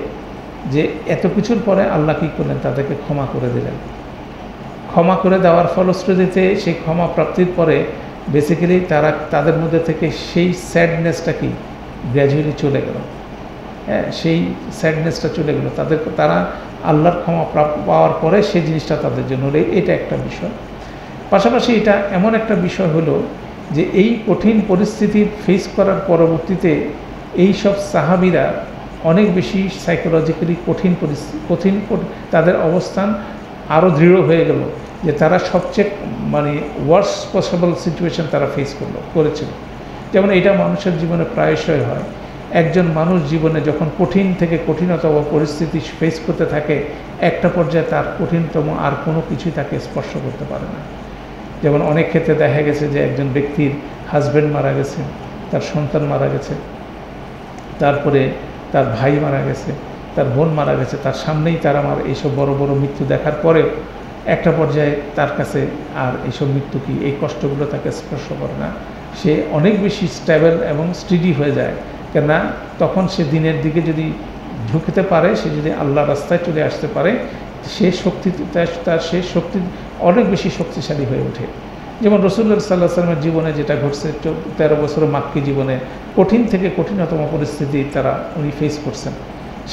যে এত কিছুর পরে আল্লাহ কী করলেন? তাদেরকে ক্ষমা করে দিলেন। ক্ষমা করে দেওয়ার ফলশ্রুতিতে সেই ক্ষমা প্রাপ্তির পরে বেসিক্যালি তাদের মধ্যে থেকে সেই স্যাডনেসটা কি গ্র্যাজুয়ালি চলে গেল। হ্যাঁ, সেই স্যাডনেসটা চলে গেল তারা আল্লাহর ক্ষমা পাওয়ার পরে সেই জিনিসটা তাদের জন্য হলে, এটা একটা বিষয়। পাশাপাশি এটা এমন একটা বিষয় হলো যে এই কঠিন পরিস্থিতি ফেস করার পরবর্তীতে এই সব সাহাবীরা অনেক বেশি সাইকোলজিক্যালি কঠিন তাদের অবস্থান আরও দৃঢ় হয়ে গেল, যে তারা সবচেয়ে ওয়ার্স পসিবল সিচুয়েশন তারা ফেস করেছিল। যেমন এটা মানুষের জীবনে প্রায়শই হয়। একজন মানুষ জীবনে যখন কঠিন থেকে কঠিনতম পরিস্থিতি ফেস করতে থাকে, একটা পর্যায়ে তার কঠিনতম আর কোনো কিছুই তাকে স্পর্শ করতে পারে না। যেমন অনেক ক্ষেত্রে দেখা গেছে যে একজন ব্যক্তির হাজব্যান্ড মারা গেছে, তার সন্তান মারা গেছে, তারপরে তার ভাই মারা গেছে, তার বোন মারা গেছে, তার সামনেই তার এইসব বড় বড় মৃত্যু দেখার পরে একটা পর্যায়ে তার কাছে আর এইসব মৃত্যু কি, এই কষ্টগুলো তাকে স্পর্শ করে না। সে অনেক বেশি স্টেবল এবং স্টেডি হয়ে যায়। কেননা তখন সে দিনের দিকে যদি ঝুঁকতে পারে, সে যদি আল্লাহ রাস্তায় চলে আসতে পারে, সে শক্তি অনেক বেশি শক্তিশালী হয়ে ওঠে। যেমন রাসূলুল্লাহ সাল্লাল্লাহু আলাইহি ওয়াসাল্লামের জীবনে যেটা ঘটছে, 13 বছর মাক্কি জীবনে কঠিন থেকে কঠিনতম পরিস্থিতি উনি ফেস করছেন।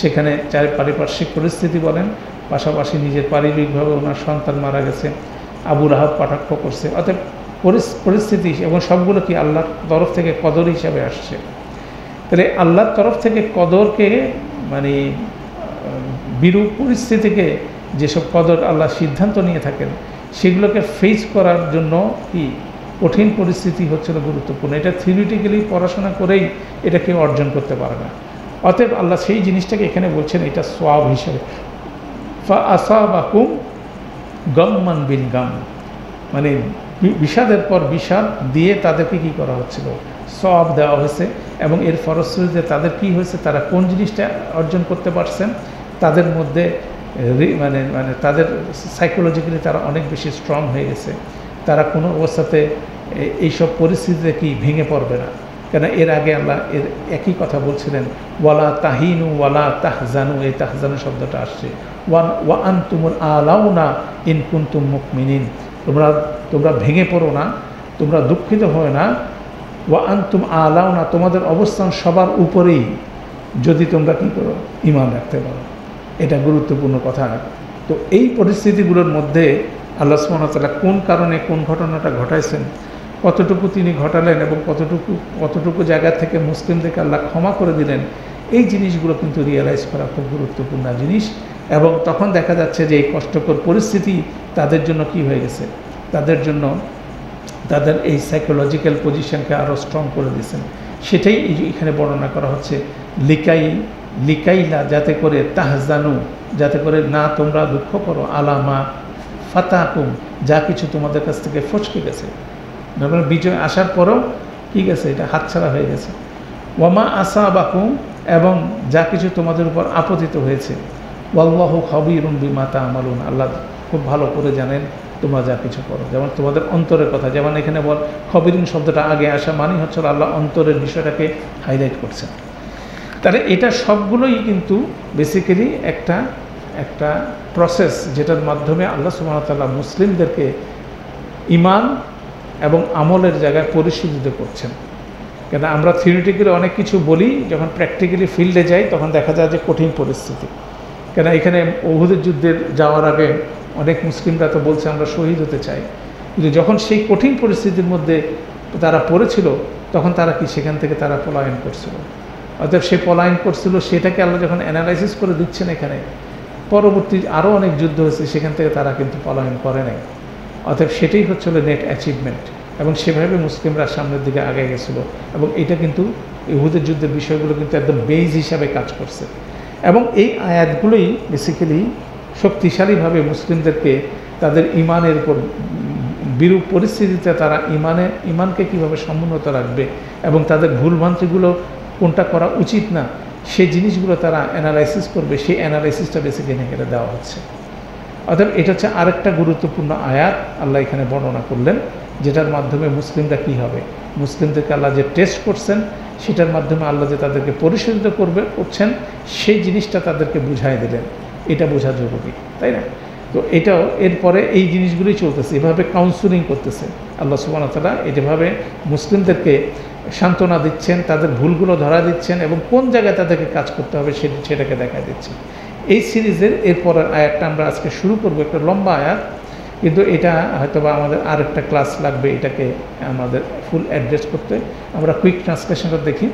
সেখানে পারিপার্শ্বিক পরিস্থিতি বলেন, পাশাপাশি নিজের পারিবারিকভাবে ওনার সন্তান মারা গেছে, আবু লাহাব কটাক্ষ করছে। অতএব পরিস্থিতি এবং সবগুলো কি আল্লাহর তরফ থেকে কদর হিসাবে আসছে। তাহলে আল্লাহর তরফ থেকে কদরকে বিরূপ পরিস্থিতিকে যেসব কদর আল্লাহ সিদ্ধান্ত নিয়ে থাকেন, সেগুলোকে ফেস করার জন্য কি কঠিন পরিস্থিতি হচ্ছিল গুরুত্বপূর্ণ। এটা থিওরিটিক্যালি পড়াশোনা করেই এটা কেউ অর্জন করতে পারে না। অতএব আল্লাহ সেই জিনিসটাকে এখানে বলছেন এটা সোয়াব হিসেবে, ফা আসাবাকুম গাম্মান বিল গাম, বিষাদের পর বিষাদ দিয়ে তাদেরকে কি করা হচ্ছিল, সওয়াব দেওয়া হয়েছে। এবং এর ফলশ্রুতিতে তাদের কি হয়েছে, তারা কোন জিনিসটা অর্জন করতে পারছেন, তাদের মধ্যে মানে মানে তাদের সাইকোলজিক্যালি তারা অনেক বেশি স্ট্রং হয়ে গেছে। তারা কোনো অবস্থাতে এইসব পরিস্থিতিতে কি ভেঙে পড়বে না। কেন এর আগে আল্লাহ এর একই কথা বলছিলেন, ওয়ালা তাহিনু ওয়ালা তাহজানু, এই তাহজানু শব্দটা আসছে, ওয়া আনতুমুল আলাউনা ইন কুনতুম মুমিনিন, তোমরা ভেঙে পড়ো না, তোমরা দুঃখিত হয় না, ওয়া আনতুম আলাউনা, তোমাদের অবস্থান সবার উপরেই যদি তোমরা কী করো, ঈমান রাখতে পারো। এটা গুরুত্বপূর্ণ কথা। তো এই পরিস্থিতিগুলোর মধ্যে আল্লাহ সুবহানাহু ওয়া তাআলা কোন কারণে কোন ঘটনাটা ঘটাইছেন, কতটুকু তিনি ঘটালেন এবং কতটুকু জায়গা থেকে মুসলিমদেরকে আল্লাহ ক্ষমা করে দিলেন, এই জিনিসগুলো কিন্তু রিয়েলাইজ করা খুব গুরুত্বপূর্ণ জিনিস। এবং তখন দেখা যাচ্ছে যে এই কষ্টকর পরিস্থিতি তাদের জন্য কি হয়ে গেছে, তাদের জন্য তাদের এই সাইকোলজিক্যাল পজিশনকে আরও স্ট্রং করে দিয়েছেন। সেটাই এখানে বর্ণনা করা হচ্ছে, লিকাইলা, যাতে করে তাহজানু, যাতে করে না তোমরা দুঃখ করো, আলামা ফাতাকুম, যা কিছু তোমাদের কাছ থেকে ফসকে গেছে, বিজয় আসার পরেও কী গেছে, এটা হাতছাড়া হয়ে গেছে। ওয়ামা আসাবাকুম, এবং যা কিছু তোমাদের উপর আপতিত হয়েছে। ওয়াল্লাহু খাবীরুম বিমা তা'মালুন, আল্লাহ খুব ভালো করে জানেন তোমরা যা কিছু করো। যেমন তোমাদের অন্তরের কথা, যেমন এখানে খবীরুন শব্দটা আগে আসা মানে হচ্ছে আল্লাহ অন্তরের বিষয়টাকে হাইলাইট করছেন। তাহলে এটা সবগুলোই কিন্তু বেসিক্যালি একটা প্রসেস, যেটার মাধ্যমে আল্লাহ সুবহানাহু ওয়া তাআলা মুসলিমদেরকে ঈমান এবং আমলের জায়গায় পরিশোধিত করছেন। কেন আমরা থিওরিটিক্যালি অনেক কিছু বলি, যখন প্র্যাকটিক্যালি ফিল্ডে যাই তখন দেখা যায় যে কঠিন পরিস্থিতি। কেন এখানে উহুদের যুদ্ধের যাওয়ার আগে অনেক মুসলিমরা তো বলছে আমরা শহীদ হতে চাই, কিন্তু যখন সেই কঠিন পরিস্থিতির মধ্যে তারা পড়েছিল তখন তারা কি সেখান থেকে তারা পলায়ন করছিল। অর্থাৎ সে পলায়ন করছিল, সেটাকে আল্লাহ যখন অ্যানালাইসিস করে দিচ্ছেন এখানে, পরবর্তী আরও অনেক যুদ্ধ হয়েছে, সেখান থেকে তারা কিন্তু পলায়ন করে নাই। অর্থাৎ সেটাই হচ্ছিল নেট অ্যাচিভমেন্ট, এবং সেভাবে মুসলিমরা সামনের দিকে আগে গেছিলো। এবং এটা কিন্তু উহুদের যুদ্ধের বিষয়গুলো কিন্তু একদম বেজ হিসাবে কাজ করছে। এবং এই আয়াতগুলোই বেসিক্যালি শক্তিশালীভাবে মুসলিমদেরকে তাদের ঈমানের উপর বিরূপ পরিস্থিতিতে তারা ঈমানকে কীভাবে সমুন্নত রাখবে এবং তাদের ভুলভ্রান্তিগুলো কোনটা করা উচিত না, সেই জিনিসগুলো তারা অ্যানালাইসিস করবে, সেই অ্যানালাইসিসটা বেসিক্যালি এখানে দেওয়া হচ্ছে। অর্থাৎ এটা হচ্ছে আরেকটা গুরুত্বপূর্ণ আয়াত আল্লাহ এখানে বর্ণনা করলেন, যেটার মাধ্যমে মুসলিমরা কী হবে, মুসলিমদেরকে আল্লাহ যে টেস্ট করছেন সেটার মাধ্যমে আল্লাহ যে তাদেরকে পরিশোধিত করছেন, সেই জিনিসটা তাদেরকে বুঝাই দিলেন। এটা বোঝা জরুরি, তাই না? তো এটাও এরপরে এই জিনিসগুলোই চলতেছে, এভাবে কাউন্সেলিং করতেছে আল্লাহ সুবহানাহু ওয়া তাআলা, এভাবে মুসলিমদেরকে সান্ত্বনা দিচ্ছেন, তাদের ভুলগুলো ধরা দিচ্ছেন এবং কোন জায়গায় তাদেরকে কাজ করতে হবে সেটাকে দেখা দিচ্ছেন। এই সিরিজের এরপরের আয়াতটা আমরা আজকে শুরু করবো, একটা লম্বা আয়াত, কিন্তু এটা হয়তো বা আমাদের আরেকটা ক্লাস লাগবে এটাকে আমাদের ফুল অ্যাড্রেস করতে। আমরা কুইক ট্রান্সলেশনটা দেখি।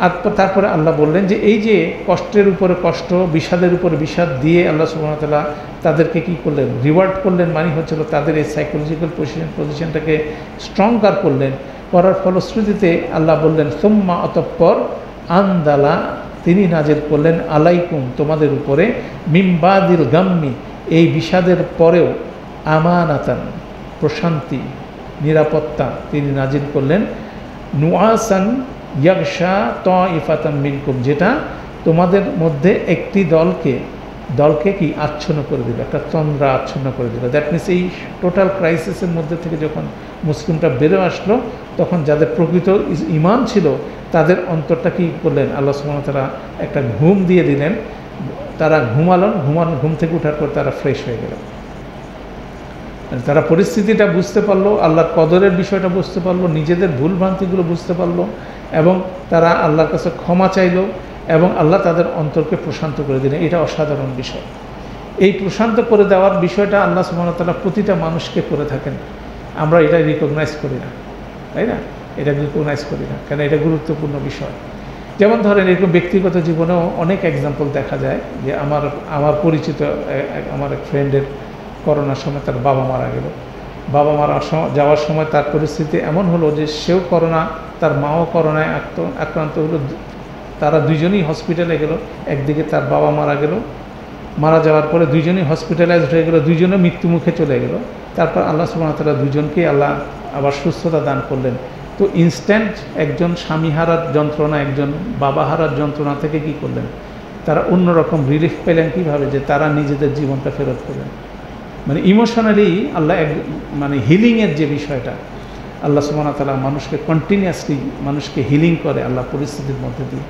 আর তারপরে আল্লাহ বললেন যে এই যে কষ্টের উপরে কষ্ট, বিষাদের উপরে বিষাদ দিয়ে আল্লাহ সুবহানাহু ওয়া তাআলা তাদেরকে কী করলেন, রিওয়ার্ড করলেন, মানে হচ্ছিল তাদের এই সাইকোলজিক্যাল পজিশনটাকে স্ট্রঙ্গার করলেন। করার ফলশ্রুতিতে আল্লাহ বললেন সুম্মা, অতঃপর আনজালা, তিনি নাজিল করলেন আলাইকুম, তোমাদের উপরে, মিম্বাদিল গাম্মি, এই বিষাদের পরেও, আমানাতান, প্রশান্তি, নিরাপত্তা তিনি নাজিল করলেন, নুআসান ইয়াগশা তাইফাতাম মিনকুম, যেটা তোমাদের মধ্যে একটি দলকে কি আচ্ছন্ন করে দিল, একটা তন্দ্রা আচ্ছন্ন করে দিল। দ্যাট মিনস এই টোটাল ক্রাইসিসের মধ্যে থেকে যখন মুসলিমটা বেরো আসলো, তখন যাদের প্রকৃত ঈমান ছিল তাদের অন্তরটা কী করলেন, আল্লাহ সুবহানাহু ওয়া তাআলা একটা ঘুম দিয়ে দিলেন। তারা ঘুম থেকে ওঠার পর তারা ফ্রেশ হয়ে গেল, তারা পরিস্থিতিটা বুঝতে পারলো, আল্লাহর কদরের বিষয়টা বুঝতে পারলো, নিজেদের ভুলভ্রান্তিগুলো বুঝতে পারলো, এবং তারা আল্লাহর কাছে ক্ষমা চাইলো, এবং আল্লাহ তাদের অন্তরকে প্রশান্ত করে দিলেন। এটা অসাধারণ বিষয়। এই প্রশান্ত করে দেওয়ার বিষয়টা আল্লাহ সুবহানাহু ওয়া তাআলা প্রতিটা মানুষকে করে থাকেন, আমরা এটা রিকগনাইজ করি না, তাই না? এটা রিকগনাইজ করি না, কেন এটা গুরুত্বপূর্ণ বিষয়। যেমন ধরেন এরকম ব্যক্তিগত জীবনেও অনেক এক্সাম্পল দেখা যায়, যে আমার পরিচিত আমার এক ফ্রেন্ডের করোনার সময় তার বাবা মারা গেল। বাবা মারা যাওয়ার সময় তার পরিস্থিতি এমন হলো যে সেও করোনা, তার মাও করোনায় আক্রান্ত হলো, তারা দুইজনই হসপিটালে গেল। একদিকে তার বাবা মারা গেল, মারা যাওয়ার পরে দুইজনই হসপিটালাইজড হয়ে গেল, দুইজনে মৃত্যুমুখে চলে গেল। তারপর আল্লাহ সুবহানাহু ওয়া তাআলা দুজনকেই আল্লাহ আবার সুস্থতা দান করলেন। তো ইনস্ট্যান্ট একজন স্বামী হারার যন্ত্রণা, একজন বাবা হারার যন্ত্রণা থেকে কি করলেন, তারা অন্যরকম রিলিফ পেলেন কীভাবে, যে তারা নিজেদের জীবনটা ফেরত পেলেন। মানে ইমোশনালি আল্লাহ মানে হিলিংয়ের যে বিষয়টা, আল্লাহ সুবহানাহু ওয়া তাআলা মানুষকে কন্টিনিউয়াসলি মানুষকে হিলিং করে আল্লাহ পরিস্থিতির মধ্যে দিয়ে।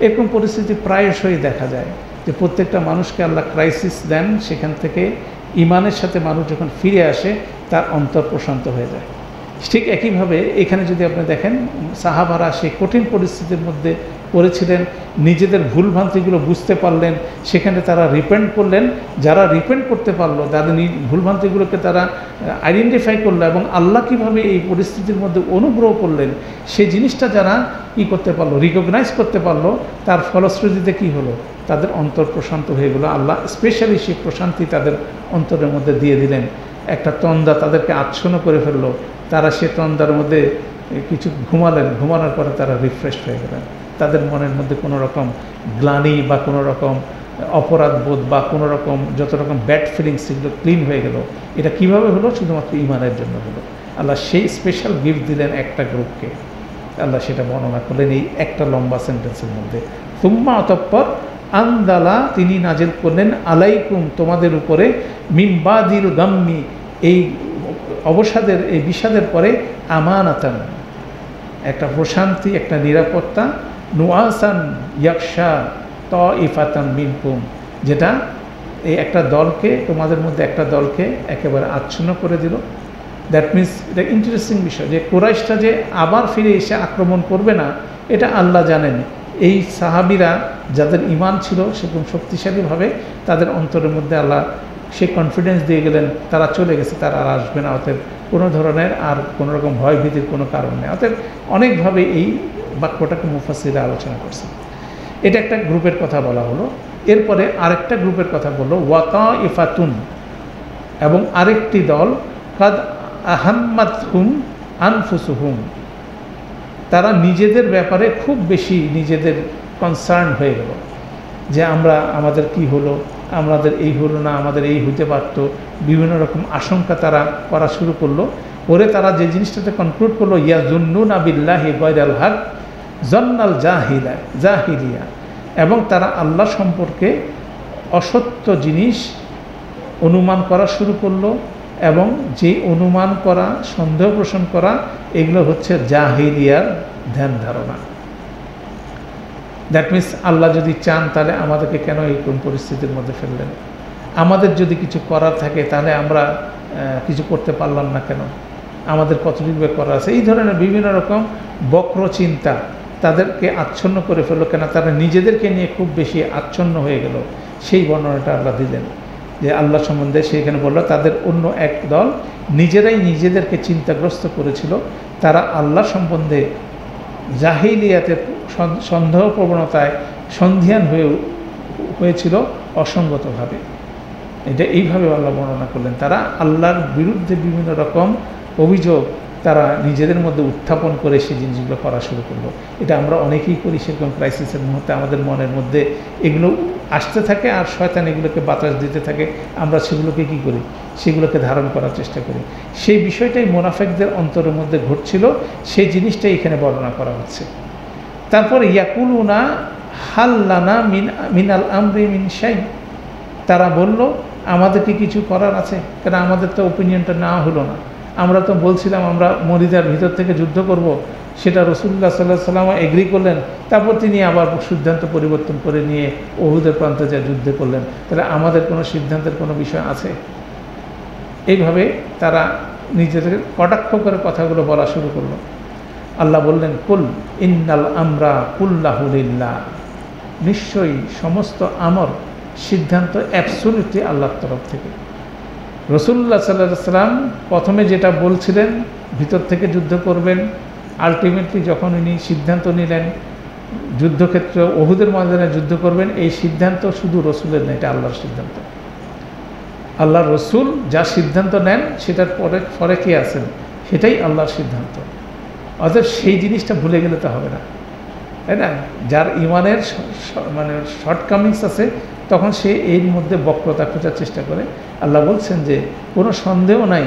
এরকম পরিস্থিতি প্রায়শই দেখা যায় যে প্রত্যেকটা মানুষকে আল্লাহ ক্রাইসিস দেন, সেখান থেকে ইমানের সাথে মানুষ যখন ফিরে আসে তার অন্তর প্রশান্ত হয়ে যায়। ঠিক একইভাবে এখানে যদি আপনি দেখেন, সাহাবারা সেই কঠিন পরিস্থিতির মধ্যে পড়েছিলেন, নিজেদের ভুলভ্রান্তিগুলো বুঝতে পারলেন, সেখানে তারা রিপেন্ট করলেন। যারা রিপেন্ট করতে পারলো, তাদের ভুলভ্রান্তিগুলোকে তারা আইডেন্টিফাই করলো এবং আল্লাহ কীভাবে এই পরিস্থিতির মধ্যে অনুগ্রহ করলেন সেই জিনিসটা যারা করতে পারলো, রিকগনাইজ করতে পারলো, তার ফলশ্রুতিতে কী হলো, তাদের অন্তর প্রশান্ত হয়ে গেলো। আল্লাহ স্পেশালি সেই প্রশান্তি তাদের অন্তরের মধ্যে দিয়ে দিলেন। একটা তন্দা তাদেরকে আচ্ছন্ন করে ফেললো, তারা সে তন্দার মধ্যে কিছু ঘুমালেন, ঘুমানোর পরে তারা রিফ্রেশ হয়ে গেলেন। তাদের মনের মধ্যে কোনো রকম গ্লানি বা কোনো রকম অপরাধবোধ বা কোনো রকম যত রকম ব্যাড ফিলিংস সেগুলো ক্লিন হয়ে গেল। এটা কিভাবে হলো? শুধুমাত্র ঈমানের জন্য হলো। আল্লাহ সেই স্পেশাল গিফট দিলেন একটা গ্রুপকে। আল্লাহ সেটা বর্ণনা করলেন এই একটা লম্বা সেন্টেন্সের মধ্যে। সুম্মা অতঃপর আনজালা তিনি নাজিল করলেন আলাইকুম তোমাদের উপরে মিন বাদিল গাম্মি এই অবসাদের এই বিষাদের পরে আমানাতান একটা প্রশান্তি, একটা নিরাপত্তা, নুআসান ইয়াকশা তাইফাতান মিনকুম যেটা এই একটা দলকে তোমাদের মধ্যে একটা দলকে একেবারে আচ্ছন্ন করে দিল। দ্যাট মিনস এটা ইন্টারেস্টিং বিষয় যে কুরাইশটা যে আবার ফিরে এসে আক্রমণ করবে না এটা আল্লাহ জানেন। এই সাহাবিরা যাদের ঈমান ছিল সেরকম শক্তিশালীভাবে তাদের অন্তরের মধ্যে আল্লাহ সে কনফিডেন্স দিয়ে গেলেন, তারা চলে গেছে, তারা আর আসবে না। অতএব কোনো ধরনের আর কোনো রকম ভয়ভীতির কোনো কারণ নেই। অতএব অনেকভাবে এই বাক্যটাকে মুফাসসিররা আলোচনা করছে। এটা একটা গ্রুপের কথা বলা হলো। এরপরে আরেকটা গ্রুপের কথা বললো ওয়াতাইফাতুন, এবং আরেকটি দল কাদ আহাম্মাতহুম আনফুসুহুম, তারা নিজেদের ব্যাপারে খুব বেশি নিজেদের কনসার্ন হয়ে গেল যে আমাদের কি হলো, আমাদের এই হলো না, আমাদের এই হতে পারতো, বিভিন্ন রকম আশঙ্কা তারা করা শুরু করলো। পরে তারা যে জিনিসটাতে কনক্লুড করলো ইয়াজুন্নুনা বিল্লাহি গায়রাল হক জন্নাল জাহিলিয়া, এবং তারা আল্লাহ সম্পর্কে অসত্য জিনিস অনুমান করা শুরু করলো, এবং যে অনুমান করা, সন্দেহ পোষণ করা, এগুলো হচ্ছে জাহিলিয়ার ধ্যান ধারণা। দ্যাট মিনস আল্লাহ যদি চান তাহলে আমাদেরকে কেন এই কোন পরিস্থিতির মধ্যে ফেললেন, আমাদের যদি কিছু করার থাকে তাহলে আমরা কিছু করতে পারলাম না কেন, আমাদের কতটুকু করা আছে, এই ধরনের বিভিন্ন রকম বক্র চিন্তা তাদেরকে আচ্ছন্ন করে ফেললো। কেন তারা নিজেদেরকে নিয়ে খুব বেশি আচ্ছন্ন হয়ে গেল, সেই বর্ণনাটা আল্লাহ দিলেন যে আল্লাহ সম্বন্ধে সেইখানে বলল তাদের অন্য এক দল নিজেরাই নিজেদেরকে চিন্তাগ্রস্ত করেছিল, তারা আল্লাহ সম্বন্ধে জাহিলিয়াতের সন্দেহ প্রবণতায় সন্ধিয়ান হয়েছিল অসঙ্গতভাবে। এটা এইভাবে আল্লাহ বর্ণনা করলেন। তারা আল্লাহর বিরুদ্ধে বিভিন্ন রকম অভিযোগ তারা নিজেদের মধ্যে উত্থাপন করে সেই জিনিসগুলো করা শুরু করলো। এটা আমরা অনেকেই করি, সেরকম ক্রাইসিসের মুহূর্তে আমাদের মনের মধ্যে এগুলো আসতে থাকে আর শয়তান এগুলোকে বাতাস দিতে থাকে, আমরা সেগুলোকে কী করি, সেগুলোকে ধারণ করার চেষ্টা করি। সেই বিষয়টাই মুনাফিকদের অন্তরের মধ্যে ঘটছিল, সেই জিনিসটাই এখানে বর্ণনা করা হচ্ছে। তারপর ইয়াকুলুনা হাল্লানা মিনাল আমরি মিন শাই, তারা বলল আমাদেরকে কিছু করার আছে, কেন আমাদের তো ওপিনিয়নটা নেওয়া হলো না, আমরা তো বলছিলাম আমরা মদিনার ভিতর থেকে যুদ্ধ করব, সেটা রাসূলুল্লাহ সাল্লাল্লাহু আলাইহি ওয়াসাল্লাম এগ্রি করলেন, তারপর তিনি আবার সিদ্ধান্ত পরিবর্তন করে নিয়ে উহুদের প্রান্তে যা যুদ্ধ করলেন, তাহলে আমাদের কোনো সিদ্ধান্তের কোনো বিষয় আছে? এইভাবে তারা নিজেদের কটাক্ষ করে কথাগুলো বলা শুরু করলো। আল্লাহ বললেন কুল ইন্নাল আমরা কুল্লাহু লিল্লাহ, নিশ্চয়ই সমস্ত আমর সিদ্ধান্ত অ্যাবসলিউটলি আল্লাহর তরফ থেকে। রাসূলুল্লাহ সাল্লাল্লাহু আলাইহি ওয়াসাল্লাম প্রথমে যেটা বলছিলেন ভিতর থেকে যুদ্ধ করবেন, আলটিমেটলি যখন উনি সিদ্ধান্ত নিলেন যুদ্ধক্ষেত্রে উহুদের ময়দানে যুদ্ধ করবেন, এই সিদ্ধান্ত শুধু রসুলের না, এটা আল্লাহর সিদ্ধান্ত। আল্লাহ রসুল যা সিদ্ধান্ত নেন সেটার পরে কে আছেন, সেটাই আল্লাহর সিদ্ধান্ত। অর্থাৎ সেই জিনিসটা ভুলে গেলে তো হবে না। তাই না? যার ইমানের মানে শর্টকামিংস আছে তখন সে এর মধ্যে বক্রতা খোঁজার চেষ্টা করে। আল্লাহ বলছেন যে কোনো সন্দেহ নাই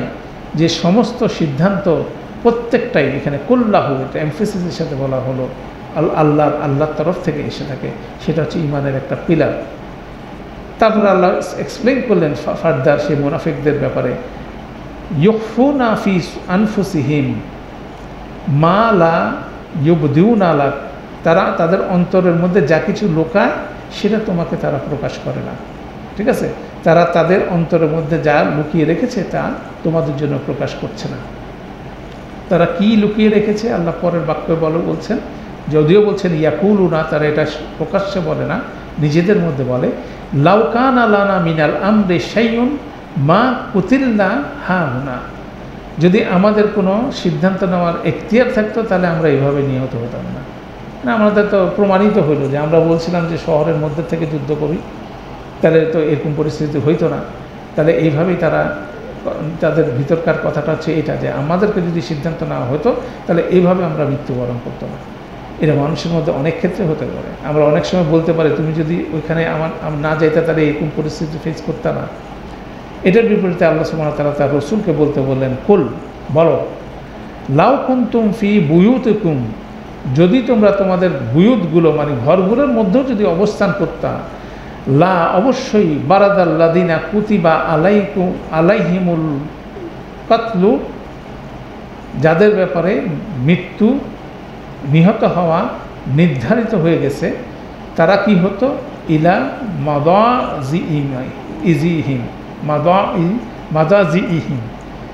যে সমস্ত সিদ্ধান্ত প্রত্যেকটাই এখানে কুল্লাহু, এটা এমফেসিসের সাথে বলা হলো, আল্লাহর তরফ থেকে এসে থাকে। সেটা হচ্ছে ইমানের একটা পিলার। তারপরে আল্লাহ এক্সপ্লেন করলেন ফার্দার সেই মুনাফিকদের ব্যাপারে, ইউখফুনা ফি আনফুসিহিম মা লা ইউবদিউনা লাক, তারা তাদের অন্তরের মধ্যে যা কিছু লুকায় সেটা তোমাকে তারা প্রকাশ করে না। ঠিক আছে, তারা তাদের অন্তরের মধ্যে যা লুকিয়ে রেখেছে তা তোমাদের জন্য প্রকাশ করছে না। তারা কি লুকিয়ে রেখেছে আল্লাহ পরের বাক্যে বলছেন, যদিও বলছেন ইয়াকুলুনা, তারা এটা প্রকাশ্যে বলে না, নিজেদের মধ্যে বলে, লাউকানা লানা মিনাল আমরি শাইউন মা কুতিলনা হাহুনা, যদি আমাদের কোনো সিদ্ধান্ত নেওয়ার এখতিয়ার থাকতো তাহলে আমরা এইভাবে নিহত হতাম না। না, আমাদের তো প্রমাণিত হইল যে আমরা বলছিলাম যে শহরের মধ্যে থেকে যুদ্ধ করি, তাহলে তো এরকম পরিস্থিতি হইতো না। তাহলে এইভাবেই তারা, তাদের ভিতরকার কথাটা হচ্ছে এটা যে আমাদেরকে যদি সিদ্ধান্ত নেওয়া হতো তাহলে এইভাবে আমরা মৃত্যুবরণ করতো না। এটা মানুষের মধ্যে অনেক ক্ষেত্রে হতে পারে। আমরা অনেক সময় বলতে পারি তুমি যদি ওইখানে আমার না যাইতে তাহলে এরকম পরিস্থিতি ফেস করতে না। এটার বিপরীতে আল্লাহ সুবহানাহু ওয়া তাআলা তার রসুলকে বলতে বললেন, কুল, বলো, লাউ কুনতুম ফি বুয়ুতিকুম, যদি তোমরা তোমাদের বুয়ুতগুলো মানে ঘরগুলোর মধ্যেও যদি অবস্থান করতা, লা অবশ্যই বারাদাল্লাদিনা কুতিবা আলাইহিমুল কাতলু, যাদের ব্যাপারে মৃত্যু, নিহত হওয়া নির্ধারিত হয়ে গেছে, তারা কি হতো, ইলা মাদাজিহিম,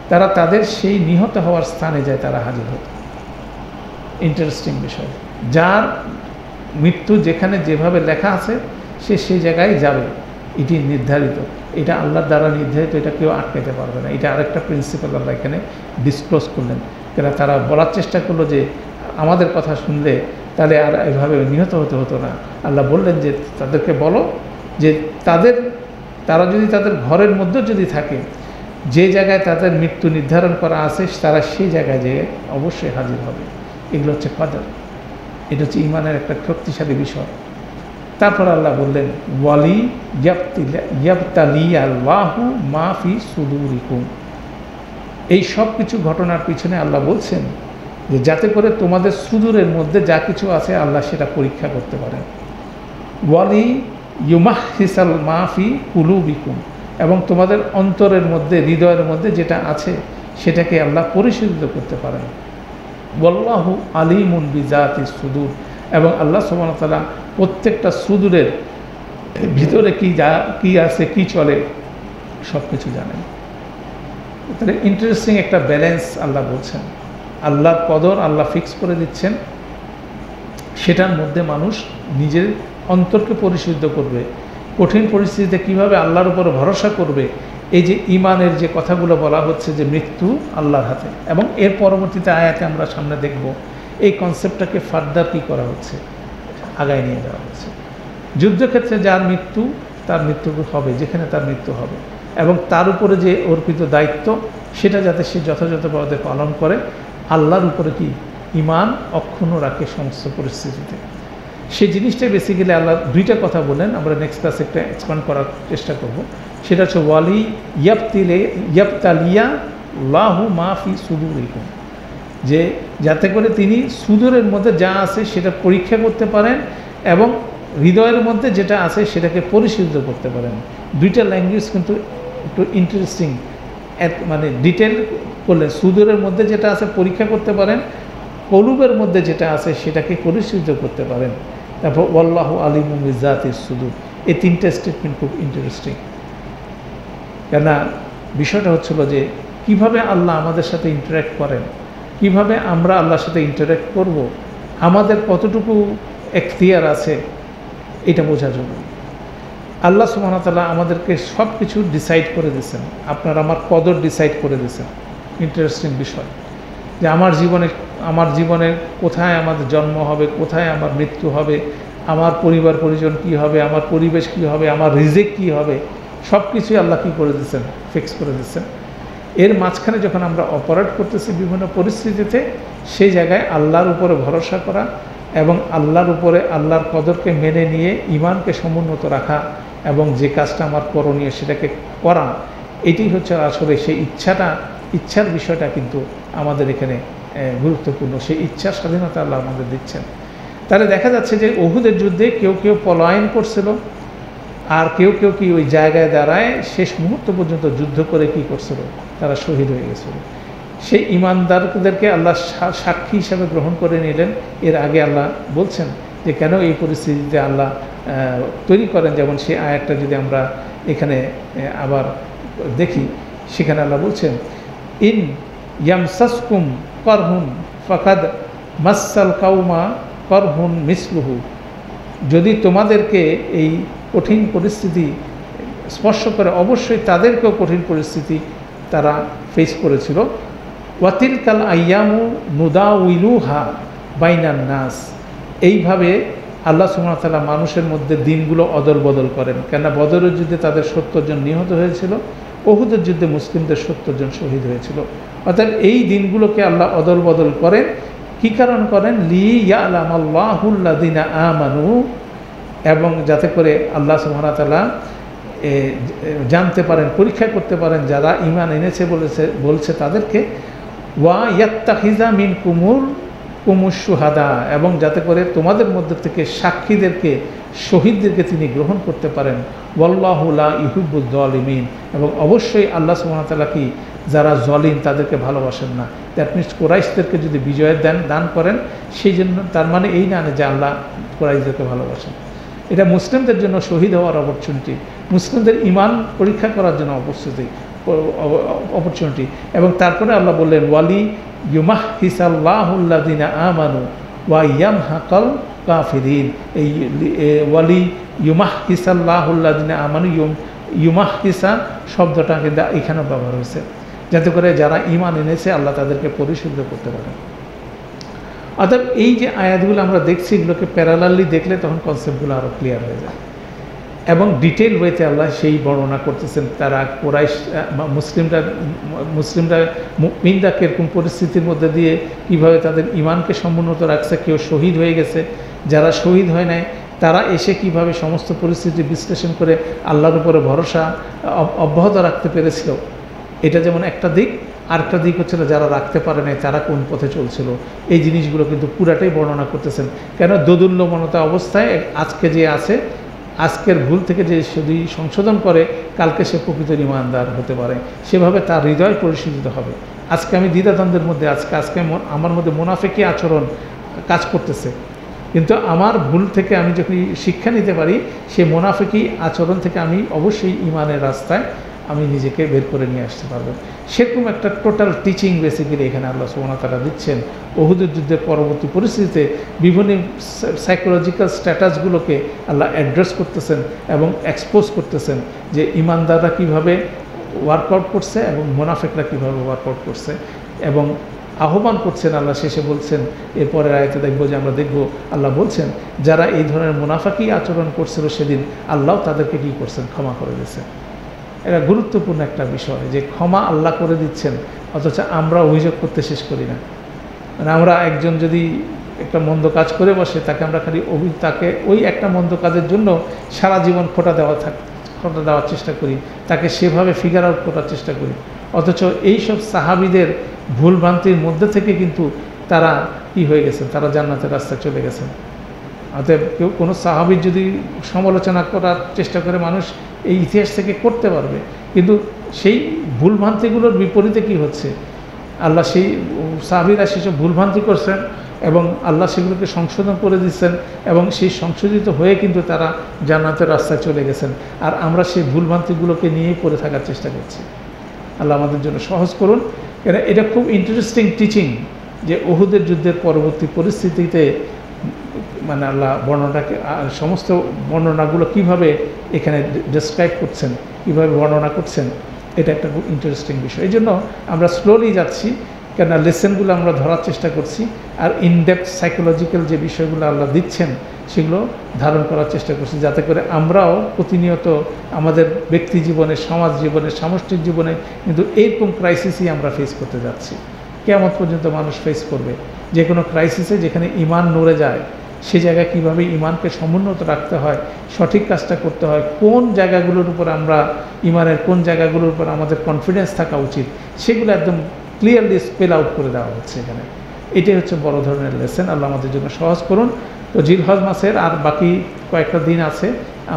তারা তাদের সেই নিহত হওয়ার স্থানে যায় তারা হাজির হতো। ইন্টারেস্টিং বিষয়, যার মৃত্যু যেখানে যেভাবে লেখা আছে সে সেই জায়গায় যাবে, এটি নির্ধারিত, এটা আল্লাহর দ্বারা নির্ধারিত, এটা কেউ আটকাতে পারবে না। এটা আরেকটা প্রিন্সিপাল আল্লাহ এখানে ডিসক্লোজ করলেন। তারা বলার চেষ্টা করলো যে আমাদের কথা শুনলে তাহলে আর এভাবে নিহত হতে হতো না। আল্লাহ বললেন যে তাদেরকে বলো যে তারা যদি তাদের ঘরের মধ্যে যদি থাকে, যে জায়গায় তাদের মৃত্যু নির্ধারণ করা আছে তারা সেই জায়গায় যেয়ে অবশ্যই হাজির হবে। এগুলো হচ্ছে কদর, এটা হচ্ছে ইমানের একটা শক্তিশালী বিষয়। তারপর আল্লাহ বললেন, ওয়ালি ইয়াবতালিয়াল্লাহু মা ফি সুদুরিকুম, এই সব কিছু ঘটনার পিছনে আল্লাহ বলছেন যে যাতে করে তোমাদের সুদূরের মধ্যে যা কিছু আছে আল্লাহ সেটা পরীক্ষা করতে পারেন। ওয়ালি ইউমাহহিসাল মাফি কুলুবিকুম, এবং তোমাদের অন্তরের মধ্যে, হৃদয়ের মধ্যে যেটা আছে সেটাকে আল্লাহ পরিশোধিত করতে পারেন। ওয়াল্লাহু আলিমুন বিজাতিস সুদূর, এবং আল্লাহ সুবহানাহু ওয়া তাআলা প্রত্যেকটা সুদূরের ভিতরে কি আছে, কি চলে, সব কিছু জানেন। তাহলে ইন্টারেস্টিং একটা ব্যালেন্স আল্লাহ বলছেন। আল্লাহর কদর আল্লাহ ফিক্স করে দিচ্ছেন, সেটার মধ্যে মানুষ নিজের অন্তরকে পরিশুদ্ধ করবে, কঠিন পরিস্থিতিতে কিভাবে আল্লাহর উপর ভরসা করবে। এই যে ইমানের যে কথাগুলো বলা হচ্ছে যে মৃত্যু আল্লাহর হাতে, এবং এর পরবর্তীতে আয়াতে আমরা সামনে দেখব এই কনসেপ্টটাকে ফার্দার কী করা হচ্ছে, আগায় নিয়ে যাওয়া হচ্ছে। যুদ্ধক্ষেত্রে যার মৃত্যু, তার মৃত্যু হবে যেখানে তার মৃত্যু হবে, এবং তার উপরে যে অর্পিত দায়িত্ব সেটা যাতে সে যথাযথভাবে পালন করে, আল্লাহর উপরে কি ইমান অক্ষুণ্ণ রাখে সমস্ত পরিস্থিতিতে। সেই জিনিসটাই বেসিক্যালি আল্লাহ দুইটা কথা বলেন, আমরা নেক্সট ক্লাসে একটা এক্সপ্যান্ড করার চেষ্টা করব। সেটা হচ্ছে ওয়ালি ইয়াবতালিয়া লাহু মা ফি সুদুরিকুম, যে যাতে করে তিনি সুদূরের মধ্যে যা আছে সেটা পরীক্ষা করতে পারেন এবং হৃদয়ের মধ্যে যেটা আছে সেটাকে পরিশুদ্ধ করতে পারেন। দুইটা ল্যাঙ্গুয়েজ কিন্তু একটু ইন্টারেস্টিং, মানে ডিটেল করলে সুদূরের মধ্যে যেটা আছে পরীক্ষা করতে পারেন, কলুবের মধ্যে যেটা আছে সেটাকে পরিশুদ্ধ করতে পারেন। তারপর ওয়াল্লাহু আলিমুম বিজাতিস সুদূর, এই তিনটা স্টেটমেন্ট খুব ইন্টারেস্টিং। কেননা বিষয়টা হচ্ছিল যে কিভাবে আল্লাহ আমাদের সাথে ইন্টারাক্ট করেন, কিভাবে আমরা আল্লাহর সাথে ইন্টারাক্ট করব, আমাদের কতটুকু এখতিয়ার আছে, এটা বোঝার জন্য আল্লাহ সুবহানাহু ওয়া তাআলা আমাদেরকে সব কিছু ডিসাইড করে দিয়েছেন। আপনার আমার কদর ডিসাইড করে দিয়েছেন। ইন্টারেস্টিং বিষয় যে আমার জীবনে কোথায় আমাদের জন্ম হবে, কোথায় আমার মৃত্যু হবে, আমার পরিবার পরিজন কী হবে, আমার পরিবেশ কী হবে, আমার রিজিক কী হবে, সব কিছুই আল্লাহ কী করে দিয়েছেন, ফিক্স করে দিয়েছেন। এর মাঝখানে যখন আমরা অপারেট করতেছি বিভিন্ন পরিস্থিতিতে, সেই জায়গায় আল্লাহর উপরে ভরসা করা এবং আল্লাহর উপরে আল্লাহর কদরকে মেনে নিয়ে ঈমানকে সমুন্নত রাখা এবং যে কাজটা আমার করণীয় সেটাকে করা, এটি হচ্ছে আসলে সেই ইচ্ছার বিষয়টা কিন্তু আমাদের এখানে গুরুত্বপূর্ণ। সেই ইচ্ছার স্বাধীনতা আল্লাহ আমাদের দিচ্ছেন। তাহলে দেখা যাচ্ছে যে উহুদের যুদ্ধে কেউ কেউ পলায়ন করছিল, আর কেউ কেউ কি ওই জায়গায় দাঁড়ায় শেষ মুহূর্ত পর্যন্ত যুদ্ধ করে কি করছিল, তারা শহীদ হয়ে গেছিল। সেই ঈমানদারদেরকে আল্লাহ সাক্ষী হিসাবে গ্রহণ করে নিলেন। এর আগে আল্লাহ বলছেন যে কেন এই পরিস্থিতিতে আল্লাহ তৈরি করেন। যেমন সেই আয়াতটা যদি আমরা এখানে আবার দেখি, সেখানে আল্লাহ বলছেন, ইন ইয়ামসাসকুম করহুন ফাকাদ মাসাল কাউমা করহুন মিসলুহু, যদি তোমাদেরকে এই কঠিন পরিস্থিতি স্পর্শ করে, অবশ্যই তাদেরকেও কঠিন পরিস্থিতি তারা ফেস করেছিল। ওয়াতিলকাল আইয়ামু নুদাউইলুহা বাইনান নাস, এইভাবে আল্লাহ সুবহানাহু ওয়া তাআলা মানুষের মধ্যে দিনগুলো অদল বদল করেন। কেননা বদরের যুদ্ধে তাদের 70 জন নিহত হয়েছিল, উহুদের যুদ্ধে মুসলিমদের 70 জন শহীদ হয়েছিল। অর্থাৎ এই দিনগুলোকে আল্লাহ অদল বদল করেন। কী কারণ করেন? লিয়ালামাল্লাহুল্লাযিনা আমানু, এবং যাতে করে আল্লাহ সুবহানাহু ওয়া তাআলা জানতে পারেন, পরীক্ষা করতে পারেন যারা ঈমান এনেছে বলছে তাদেরকে, ওয়া ইয়াত্তাখিযা মিনকুমুশ শুহাদা, এবং যাতে করে তোমাদের মধ্যে থেকে সাক্ষীদেরকে, শহীদদেরকে তিনি গ্রহণ করতে পারেন। ওয়াল্লাহু লা ইউহিব্বুয যালিমিন, এবং অবশ্যই আল্লাহ সুবহানাহু ওয়া তাআলা কি যারা জলিম তাদেরকে ভালোবাসেন না। দ্যাট মিনস কুরাইশদেরকে যদি বিজয়ের দান করেন, সেই জন্য তার মানে এই না যে আল্লাহ কুরাইশদেরকে ভালোবাসেন। এটা মুসলিমদের জন্য শহীদ হওয়ার অপরচুনিটি, মুসলিমদের ঈমান পরীক্ষা করার জন্য অপরচুনিটি। এবং তারপরে আল্লাহ বললেন, ওয়ালি ইউমাহহিসাল্লাহুল্লাযিনা আমানু ওয়া ইয়ামহাকাল কাফিরিন। এই ওয়ালি ইউমাহহিসাল্লাহুল্লাযিনা আমানু, ইউমাহহিসা শব্দটা কিন্তু এখানেও ব্যবহার হয়েছে, যাতে করে যারা ঈমান এনেছে আল্লাহ তাদেরকে পরিশুদ্ধ করতে পারেন। অর্থাৎ এই যে আয়াতগুলো আমরা দেখছি, এগুলোকে প্যারালালি দেখলে তখন কনসেপ্টগুলো আরও ক্লিয়ার হয়ে যায় এবং ডিটেল ওয়েতে আল্লাহ সেই বর্ণনা করতেছেন। তারা কুরাইশ মুসলিমরা মুমিনরা কিরকম পরিস্থিতির মধ্যে দিয়ে কীভাবে তাদের ঈমানকে সমুন্নত রাখছে, কেউ শহীদ হয়ে গেছে, যারা শহীদ হয় নাই তারা এসে কিভাবে সমস্ত পরিস্থিতি বিশ্লেষণ করে আল্লাহর উপরে ভরসা অব্যাহত রাখতে পেরেছিল। এটা যেমন একটা দিক। আরেকটা দিক হচ্ছিল যারা রাখতে পারে নাই তারা কোন পথে চলছিল। এই জিনিসগুলো কিন্তু পুরাটাই বর্ণনা করতেছেন। কেন দোদুল্যমনতা অবস্থায় আজকে যে আছে, আজকের ভুল থেকে যে যদি সংশোধন করে, কালকে সে প্রকৃত ঈমানদার হতে পারে, সেভাবে তার হৃদয় পরিশোধিত হবে। আজকে আমি দ্বিধাদ্বন্দ্বের মধ্যে, আজকে আমার মধ্যে মুনাফিকি আচরণ কাজ করতেছে, কিন্তু আমার ভুল থেকে আমি যখন শিক্ষা নিতে পারি, সেই মুনাফিকি আচরণ থেকে আমি অবশ্যই ঈমানের রাস্তায় আমি নিজেকে বের করে নিয়ে আসতে পারবো। সেরকম একটা টোটাল টিচিং বেসিক্যালি এখানে আল্লাহ সুবহানাহু ওয়া তাআলা দিচ্ছেন। উহুদের যুদ্ধের পরবর্তী পরিস্থিতিতে বিভিন্ন সাইকোলজিক্যাল স্ট্যাটাসগুলোকে আল্লাহ অ্যাড্রেস করতেছেন এবং এক্সপোজ করতেছেন যে ঈমানদাররা কীভাবে ওয়ার্কআউট করছে এবং মুনাফিকরা কীভাবে ওয়ার্কআউট করছে, এবং আহ্বান করছেন। আল্লাহ শেষে বলছেন, এরপরের আয়াতে দেখব যে আমরা দেখব আল্লাহ বলছেন যারা এই ধরনের মুনাফিকি আচরণ করছিল সেদিন আল্লাহ তাদেরকে কী করছেন, ক্ষমা করে দিয়েছেন। এটা গুরুত্বপূর্ণ একটা বিষয় যে ক্ষমা আল্লাহ করে দিচ্ছেন, অথচ আমরা অভিযোগ করতে শেষ করি না। মানে আমরা একজন যদি একটা মন্দ কাজ করে বসে, তাকে আমরা খালি তাকে ওই একটা মন্দ কাজের জন্য সারা জীবন খোটা দেওয়ার চেষ্টা করি, তাকে সেভাবে ফিগার আউট করার চেষ্টা করি। অথচ এইসব সাহাবীদের ভুলভ্রান্তির মধ্যে থেকে কিন্তু তারা কি হয়ে গেছেন, তারা জান্নাতের রাস্তায় চলে গেছেন। অতএব কেউ কোনো সাহাবীর যদি সমালোচনা করার চেষ্টা করে, মানুষ এই ইতিহাস থেকে করতে পারবে, কিন্তু সেই ভুলভ্রান্তিগুলোর বিপরীতে কি হচ্ছে, আল্লাহ সেই সাহাবীরা সেসব ভুলভ্রান্তি করছেন এবং আল্লাহ সেগুলোকে সংশোধন করে দিচ্ছেন, এবং সেই সংশোধিত হয়ে কিন্তু তারা জান্নাতের রাস্তায় চলে গেছেন। আর আমরা সেই ভুলভ্রান্তিগুলোকে নিয়েই পড়ে থাকার চেষ্টা করছি। আল্লাহ আমাদের জন্য সহজ করুন। এটা খুব ইন্টারেস্টিং টিচিং যে উহুদের যুদ্ধের পরবর্তী পরিস্থিতিতে মানে আল্লাহ বর্ণনাটাকে, সমস্ত বর্ণনাগুলো কীভাবে এখানে ডেসক্রাইব করছেন, কীভাবে বর্ণনা করছেন, এটা একটা খুব ইন্টারেস্টিং বিষয়। এই জন্য আমরা স্লোলি যাচ্ছি, কেননা লেসেনগুলো আমরা ধরার চেষ্টা করছি, আর ইনডেপথ সাইকোলজিক্যাল যে বিষয়গুলো আল্লাহ দিচ্ছেন সেগুলো ধারণ করার চেষ্টা করছি, যাতে করে আমরাও প্রতিনিয়ত আমাদের ব্যক্তি জীবনে, সমাজ জীবনে, সামষ্টিক জীবনে কিন্তু এইরকম ক্রাইসিসই আমরা ফেস করতে যাচ্ছি। কিয়ামত পর্যন্ত মানুষ ফেস করবে যে কোনো ক্রাইসিসে, যেখানে ঈমান নড়ে যায়, সে জায়গায় কীভাবে ইমানকে সমুন্নত রাখতে হয়, সঠিক কাজটা করতে হয়, কোন জায়গাগুলোর উপর আমরা ইমানের কোন জায়গাগুলোর উপর আমাদের কনফিডেন্স থাকা উচিত, সেগুলো একদম ক্লিয়ারলি স্পেল আউট করে দেওয়া হচ্ছে এখানে। এটাই হচ্ছে বড় ধরনের লেসন। আল্লাহ আমাদের জন্য সহজ করুন। তো জিলহজ মাসের আর বাকি কয়েকটা দিন আছে,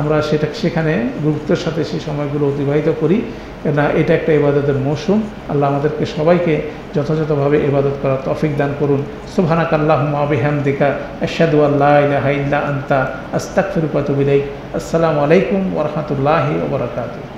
আমরা সেখানে গুরুত্বের সাথে সেই সময়গুলো অতিবাহিত করি, কেননা এটা একটা ইবাদতের মৌসুম। আল্লাহ আমাদেরকে সবাইকে যথাযথভাবে ইবাদত করার তৌফিক দান করুন। সুবহানাকা আল্লাহুম্মা ওয়া বিহামদিকা আশহাদু আল্লা ইলাহা ইল্লা আনতা আস্তাগফিরুকা ওয়া আতুবু ইলাইক। আসসালামু আলাইকুম ওয়া রাহমাতুল্লাহি ওয়া বারাকাতুহু।